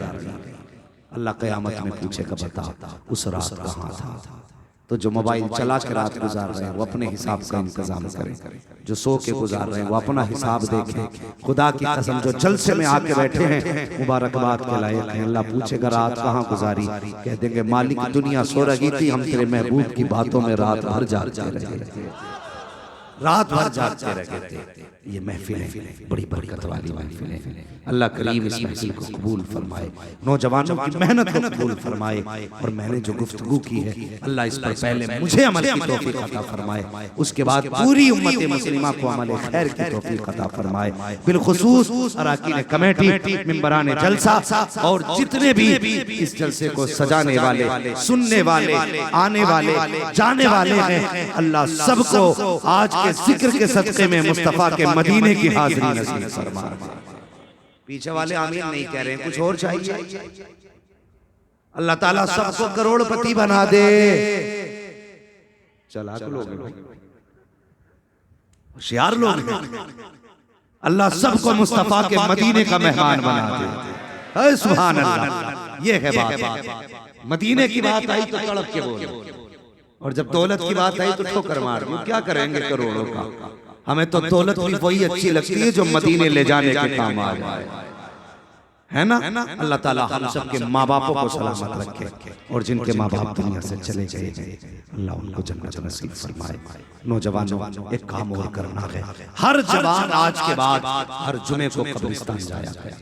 अल्लाह क़यामत में पूछेगा बता उस रात कहाँ था। तो जो मोबाइल चला के रात गुजार रहे हैं वो अपने हिसाब का इंतजाम करें, जो सो के गुजार रहे हैं वो अपना हिसाब देखें। खुदा की कसम जो जलसे में आके बैठे हैं मुबारकबाद के लायक हैं। अल्लाह पूछेगा रात कहाँ गुजारी, कह देंगे मालिक दुनिया सो रही थी, हम तेरे महबूब की बातों में रात भर जागते रहे, रात भर जागते रहे थे। ये महफिलें बड़ी बरकत वाली महफिलें। अल्लाह करीम इस महफिल को कबूल फरमाए, नौजवानों की मेहनत को कबूल फरमाए। और मैंने जो गुफ्तगू की है अल्लाह इस पर पहले मुझे अमल की तौफीक अता फरमाए, उसके बाद पूरी उम्मत मुस्लिमा को अमल खैर की तौफीक अता फरमाए। बिलखुसूस अराकीन कमेटी, मिंबरान जलसा और जितने भी इस जलसे को सजाने वाले, सुनने वाले, आने वाले, जाने वाले हैं, अल्लाह सबको आज के जिक्र के सदक़े में मुस्तफा के मदीने की हाज़िरी नसीब फरमाए। पीछे वाले आमीन नहीं कह रहे हैं, कुछ और चाहिए। अल्लाह ताला सबको करोड़पति बना दे। चालाक लोग हैं, होशियार लोग हैं। अल्लाह सबको मुस्तफा के मदीने का मेहमान बना दे। सुभान अल्लाह, ये है बात। मदीने की बात आई तो तड़प के बोले, और जब दौलत की बात आई तो ठोकर मार दी। क्या करेंगे करोड़ों का, हमें तो दौलत भी वही अच्छी लगती है जो मदीने ले जाने के काम आ जाए, है ना। अल्लाह ताला हम सब के माँ बापों को सलामत रखे, और जिनके माँ बाप दुनिया से चले गए अल्लाह उनको जन्नत नसीब फरमाए। नौजवानों एक काम और करना है, हर जवान आज के बाद हर जुमे को कब्रिस्तान जाया करे,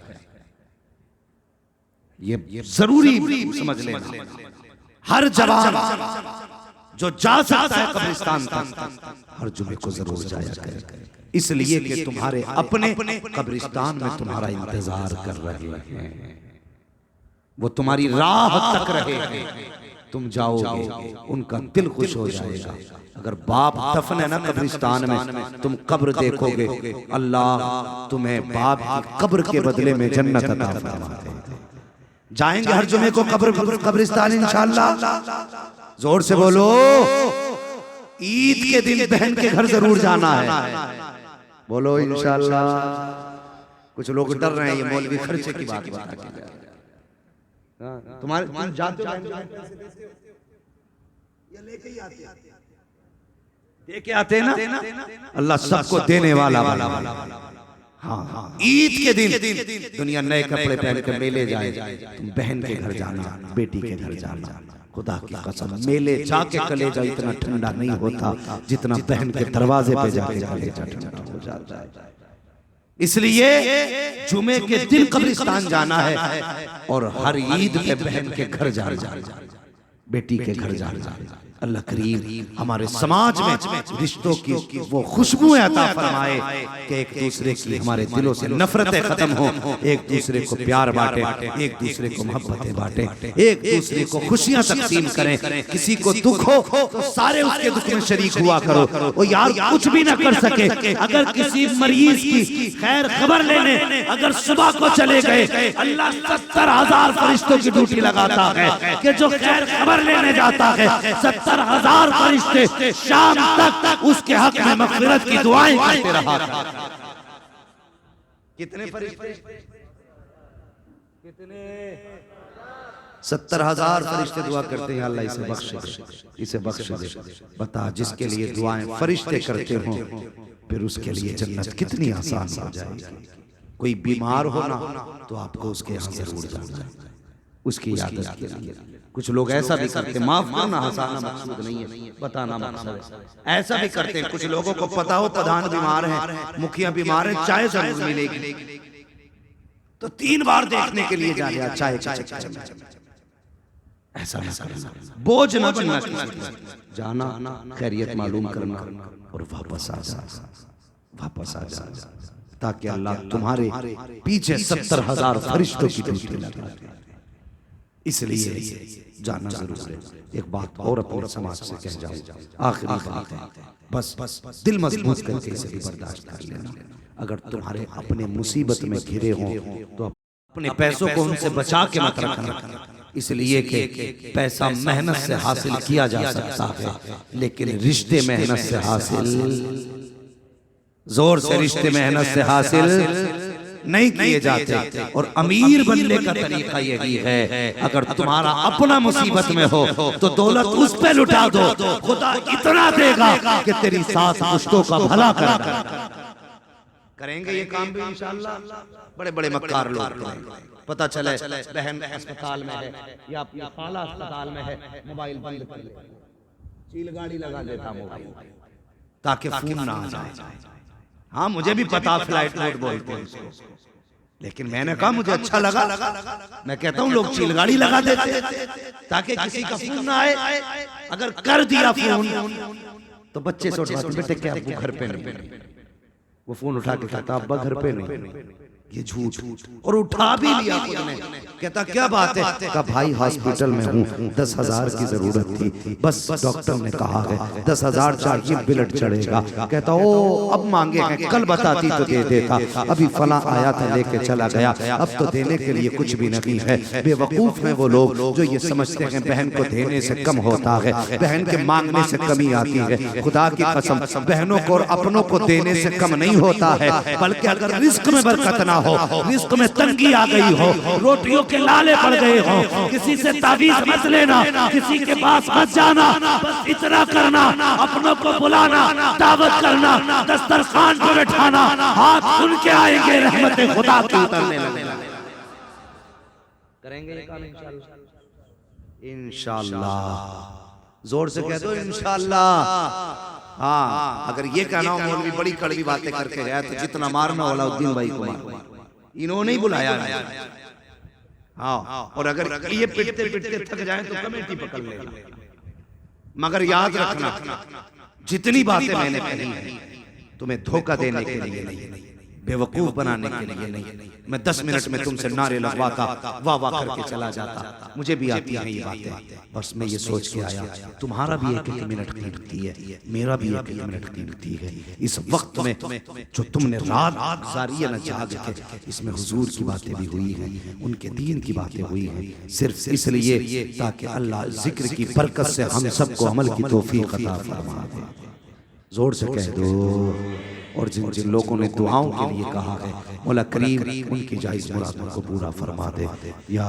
ये जरूरी समझ लेना। हर जवान जो जा सकता है कब्रिस्तान तक हर जुमे को जरूर जाया करे, इसलिए कि तुम्हारे अपने कब्रिस्तान में तुम्हारा इंतजार कर रहे हैं, वो तुम्हारी राह तक रहे हैं, तुम जाओगे उनका दिल खुश हो जाएगा। अगर बाप दफन है ना कब्रिस्तान में, तुम कब्र देखोगे, अल्लाह तुम्हें बाप की कब्र के बदले में जन्नत अता फरमाए। जाएंगे हर जुमे को कब्रिस्तान इंशाअल्लाह। जोर से बोलो, ईद के दिन बहन के घर जरूर जाना है, बोलो इंशाअल्लाह। कुछ लोग डर रहे हैं, ये मौलवी खर्चे की बात बता के तुम्हारे तुम जाते हो या लेके ही आते हैं, दे के आते हैं ना। अल्लाह सबको देने वाला। हाँ, ईद के दिन दुनिया नए कपड़े पहन कर मेले जाए, तुम बहन के घर जाना, बेटी के घर जाना। खुदा की कसम मेले जाके कलेजा इतना ठंडा नहीं होता जितना बहन के दरवाजे पे जाके कलेजा ठंडा हो जाता है। इसलिए जुमे के दिन कब्रिस्तान जाना है, और हर ईद पे बहन के घर जाना, बेटी के घर जाना। अल्लाह करीम हमारे समाज में रिश्तों की वो खुशबू अता फरमाए कि एक दूसरे की हमारे दिलों से नफरतें खत्म हो, एक दूसरे को प्यार बांटे, एक दूसरे को मोहब्बतें बांटे, एक दूसरे को खुशियां तकसीम करें। किसी को दुख हो तो सारे उसके दुख में शरीक हुआ करो। वो यार कुछ भी ना कर सके, अगर किसी मरीज की खैर खबर लेने अगर सुबह को चले गए, अल्लाह 70,000 फरिश्तों की ड्यूटी लगाता है कि जो खैर खबर लेने जाता है 70,000 फरिश्ते शाम तक उसके हक में मग़फ़िरत की दुआएं करते रहा। कितने फरिश्ते? कितने? 70,000 फरिश्ते दुआ करते हैं, अल्लाह इसे बख्श दे, इसे बख्श दे। बता, जिसके लिए दुआएं फरिश्ते करते हो फिर उसके लिए जन्नत कितनी आसान हो जाएगी। कोई बीमार हो ना तो आपको उसके यहाँ जरूर जाना, उसकी यादत के लिए। कुछ लोग ऐसा भी करते, माफ करना हंसाना मकसूद नहीं है, बताना मकसद है। ऐसा भी करते हैं, कुछ लोगों को पता हो प्रधान बीमार है, मुखिया बीमार है, चाय जरूर मिलेगी तो 3 बार देखने के लिए जा रहा चाय का चक्कर में। ऐसा ना करना, बोझ न बनना, जाना खैरियत मालूम करना और वापस आ जा, ताकि अल्लाह तुम्हारे पीछे 70,000 फरिश्तों की ड्यूटी लगा। इसलिए जाना जरूर है। एक बात और अपने समाज से कह जाऊं, आखिरी बात है, बस दिल मजबूत करके इसे भी बर्दाश्त कर लेना। अगर तुम्हारे अपने मुसीबत में घिरे हों तो अपने पैसों को उनसे बचा के मत रखना, इसलिए कि पैसा मेहनत से हासिल किया जा सकता है, लेकिन रिश्ते मेहनत से हासिल, जोर से रिश्ते मेहनत से हासिल नहीं किए जाते। और अमीर बनने का तरीका यही है, अगर तुम्हारा अपना मुसीबत में हो तो दौलत उस पे लुटा दो, खुदा इतना देगा कि तेरी सास पुश्तों का भला करेंगे। ये काम भी इंशाअल्लाह बड़े बड़े मक्कार लोग करेंगे। पता चले बहन अस्पताल में है या अपनी खाला अस्पताल में है, मोबाइल बंद कर ले, चील गाड़ी लगा देता मोबाइल ताकि फोन ना आ जाए। हाँ मुझे भी पता फ्लाइट मोड बोलते हैं उसको, लेकिन मैंने कहा मुझे अच्छा लगा, मैं कहता हूँ लोग चील गाड़ी लगा देते ताकि किसी का फोन ना आए। अगर कर दिया फोन तो बच्चे से उठवाते, बेटे क्या अब्बू घर पे नहीं, वो फोन उठा के कहता अब्बा घर पे नहीं, ये झूठ। और उठा भी लिया खुद ने, कहता क्या बात है, कहा भाई हॉस्पिटल में हूँ, 10,000 की जरूरत थी, बस डॉक्टर ने कहा है 10,000 चाहिए, ब्लड चढ़ेगा। कहता ओ अब मांगे हैं, कल बताती तो दे देता, अभी फला आया था लेके चला गया, अब तो देने के लिए कुछ भी नहीं है। बेवकूफ हैं वो लोग जो ये समझते हैं बहन को देने से कम होता है, बहन के मांगने से कमी आती है। खुदा की कसम बहनों को और अपनों को देने से कम नहीं होता है, बल्कि अगर रिस्क में बरकत ना हो, रिस्क में तंगी आ गई हो, रोटियों के लाले पड़ गए हो, किसी से तावीज मत लेना, किसी के पास मत जाना, बस इतना करना, अपनों को बुलाना, दावत करना, दस्तरखान पर बैठाना, हाथ उनके आएंगे, रहमत खुदा की उतरने लगेगी। करेंगे ये काम इंशाअल्लाह, इंशाअल्लाह। जोर से कह दो इंशाअल्लाह। हाँ अगर ये कहना हो मौलवी बड़ी कड़वी बातें करके गया तो जितना मारना अलाउद्दीन भाई को मार, इन्होंने ही बुलाया। हाँ और अगर ये पिटते पिटते थक जाए तो कमेटी पकड़ लेगा, मगर याद रखना जितनी बातें मैंने कही हैं तुम्हें धोखा देने के लिए नहीं, बेवकूफ बनाने के लिए नहीं। मैं 10 मिनट में तुमसे नारे लगवाता, वाह वाह करके चला जाता, मुझे भी आती है ये बातें, बस मैं ये सोच के आया तुम्हारा भी एक मिनट कीमती है, मेरा भी एक मिनट कीमती है। इस वक्त में जो तुमने रात गुजारी है न जाग के, इसमें हुजूर की बातें भी हुई हैं, उनके दीन की बातें हुई हैं, सिर्फ इसलिए ताकि अल्लाह जिक्र की बरकत से हम सबको अमल की तौफीक अता फरमा दे। जोर से कह दो। और जिन जिन लोगों ने दुआओं के लिए कहा है मौला करीम उनकी जायज़ मुरादों को पूरा फरमा दे। या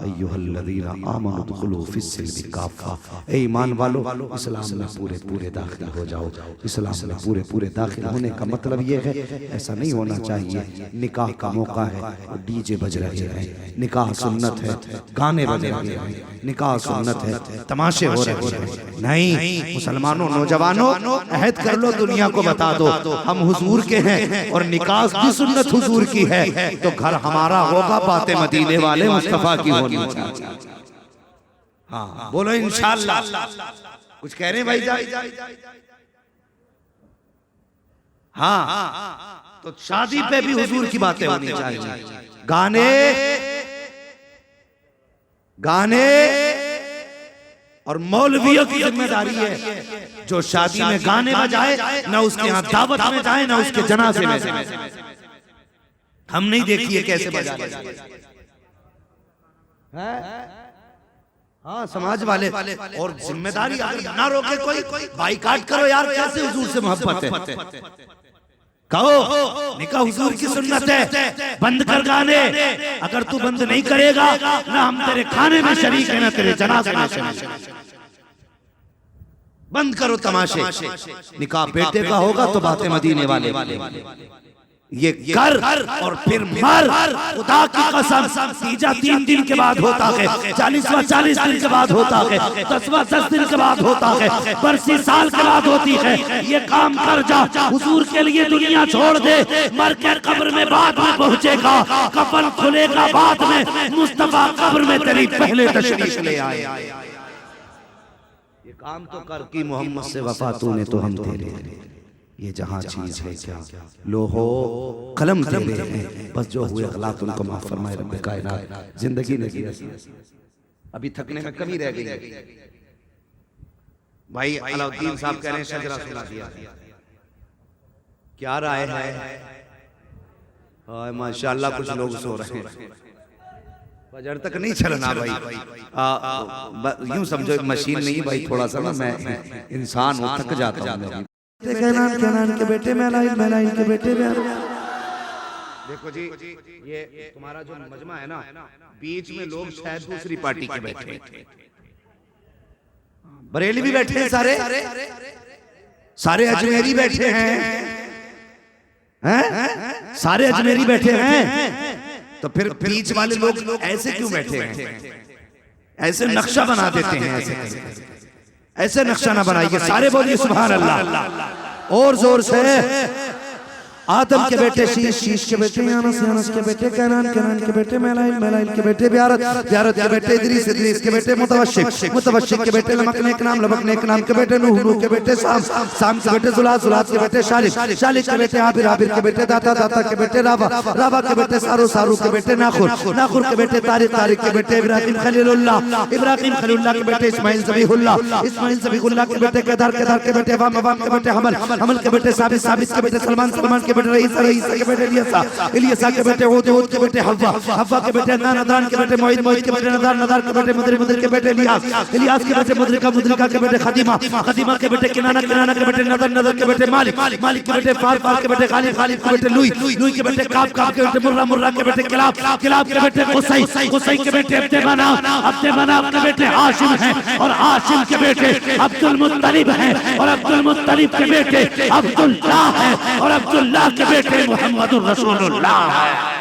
अय्युहल्लज़ीना आमनु दुखुलू फिस्सिल्मी काफ़ा, ए ईमान वालो इस्लाम में पूरे पूरे दाखिल हो जाओ। इस्लाम में पूरे पूरे दाखिल होने का मतलब ये है, ऐसा नहीं होना चाहिए निकाह का मौका है और डीजे बज रहे हैं, निकाह सुन्नत है, गाने बज रहे हैं, निकाह सुन्नत है, तमाशे हो रहे हैं। नहीं मुसलमानों, नौजवानों अहद कर लो, दुनिया को बता दो हम हुजूर के हैं और निकाह की सुन्नत हुजूर की है, तो घर हमारा होगा, बातें मदीने वाले मुस्तफा की होनी चाहिए। हाँ बोलो इंशाअल्लाह। कुछ कह रहे हैं भाई जान? हाँ तो शादी पे भी हुजूर की बातें होनी चाहिए। गाने गाने और मौलवियों की जिम्मेदारी है जो शादी में गाने बजाए, ना उसके यहाँ दावत में जाए, ना उसके जनाजे में जाए। हम नहीं देखिए कैसे बजा रहे हैं। हाँ समाज वाले और जिम्मेदारी अगर ना रोके कोई, बाइकाट करो यार, कैसे हुजूर से मोहब्बत है। कहो निकाह हुजूर की सुन्नत है, बंद कर गाने। अगर तू बंद नहीं करेगा ना हम तेरे खाने में शरीक है, ना तेरे जनाजे में शरीक है। बंद करो तमाशे। निकाह बेटे का होगा तो बातें मदीने वाले ये कर और फिर मर। खुदा की कसम तीजा 3 दिन के बाद होता है, 40वां 40 दिन के बाद होता है, 10वां 10 दिन के बाद होता है, बरसी साल के बाद होती है। ये काम कर जा, हुजूर के लिए दुनिया छोड़ दे। मर के कब्र में बाद में पहुंचेगा, कफन खुलेगा बाद में, मुस्तफा कब्र में तेरी पहले तशरीफ ले आए। ये काम तो कर की मोहम्मद से वफा तूने तो हम तेरे, ये जहाँ चीज है क्या लो हो कलम तेरे हैं, बस जो हुए अखलाक उनको माफ फरमाए रब्बे कायनात। जिंदगी ने दिया अभी थकने में कमी रह गई भाई। अलाउद्दीन साहब कह रहे हैं शजरा सुना दिया, क्या राय है? हाय माशाल्लाह कुछ लोग सो रहे हैं, फजर तक नहीं चलना भाई। यूं समझो मशीन नहीं भाई, थोड़ा सा ना मैं इंसान हूं, थक जाता हूं। कैनान के बेटे मैलाइल के बेटे देखो जी, ये तुम्हारा जो मजमा है ना, बीच में लोग शायद दूसरी पार्टी के बैठे हैं। बरेली भी बैठे हैं, सारे अजमेरी बैठे हैं, सारे अजमेरी बैठे हैं। तो फिर बीच वाले लोग ऐसे क्यों बैठे हैं? ऐसे नक्शा बना देते हैं, ऐसे नक्शा ना बनाइए। सारे बोलिए सुभान अल्लाह और जोर से। आदम के बेटे शीश, शीश के बेटे यानस, यानस के बेटे कैनान, कैनान के बेटे मैलाइल, मैलाइल के बेटे ब्यारत, ब्यारत के बेटे इदरीस, इदरीस के बेटे मुतवश्शिक, मुतवश्शिक के बेटे लमक नेक नाम, लमक नेक नाम के बेटे नूह, नूह के बेटे साम, साम के बेटे जुलात, जुलात के बेटे शालिक, शालिक के बेटे आबिर, आबिर के बेटे दाता, दाता के बेटे रावा, रावा के बेटे सारू, सारू के बेटे नाखुर, नाखुर के बेटे तारिक, तारिक के बेटे इब्राहिम खलीलुल्लाह, इब्राहिम खलीलुल्लाह के बेटे इस्माइल ज़बीहुल्लाह, इस्माइल ज़बीहुल्लाह के बेटे केदार, केदार के बेटे अवाम, अवाम के बेटे हमल, हमल के बेटे साबित, साबित के बेटे सलमान, सलमान के बेटे रईस, रईस के बेटे इलियासा, इलियासा के बेटे हूद, हूद के बेटे हव्वा, हव्वा के बेटे अदनान, अदनान के बेटे मोइद, मोइद के बेटे नदार, नदार के बेटे मुदर, मुदर के बेटे इलियास, इलियास के बेटे मुदरिका, मुदरिका के बेटे खदीमा, खदीमा के बेटे किनाना, किनाना के बेटे नदर, नदर के बेटे मालिक, मालिक के बेटे फार, फार के बेटे खालिद, खालिद के बेटे लुई, लुई के बेटे काब, काब के बेटे मुर्रा, मुर्रा के बेटे किलाब, किलाब के बेटे कुसै, कुसै के बेटे अब्दे मनाफ, अब्दे मनाफ के बेटे हाशिम हैं और हाशिम के बेटे अब्दुल मुत्तलिब हैं और अब्दुल मुत्तलिब के बेटे अब्दुल्लाह हैं और अब्दुल्लाह के बेटे मुहम्मदुर रसूलुल्लाह है।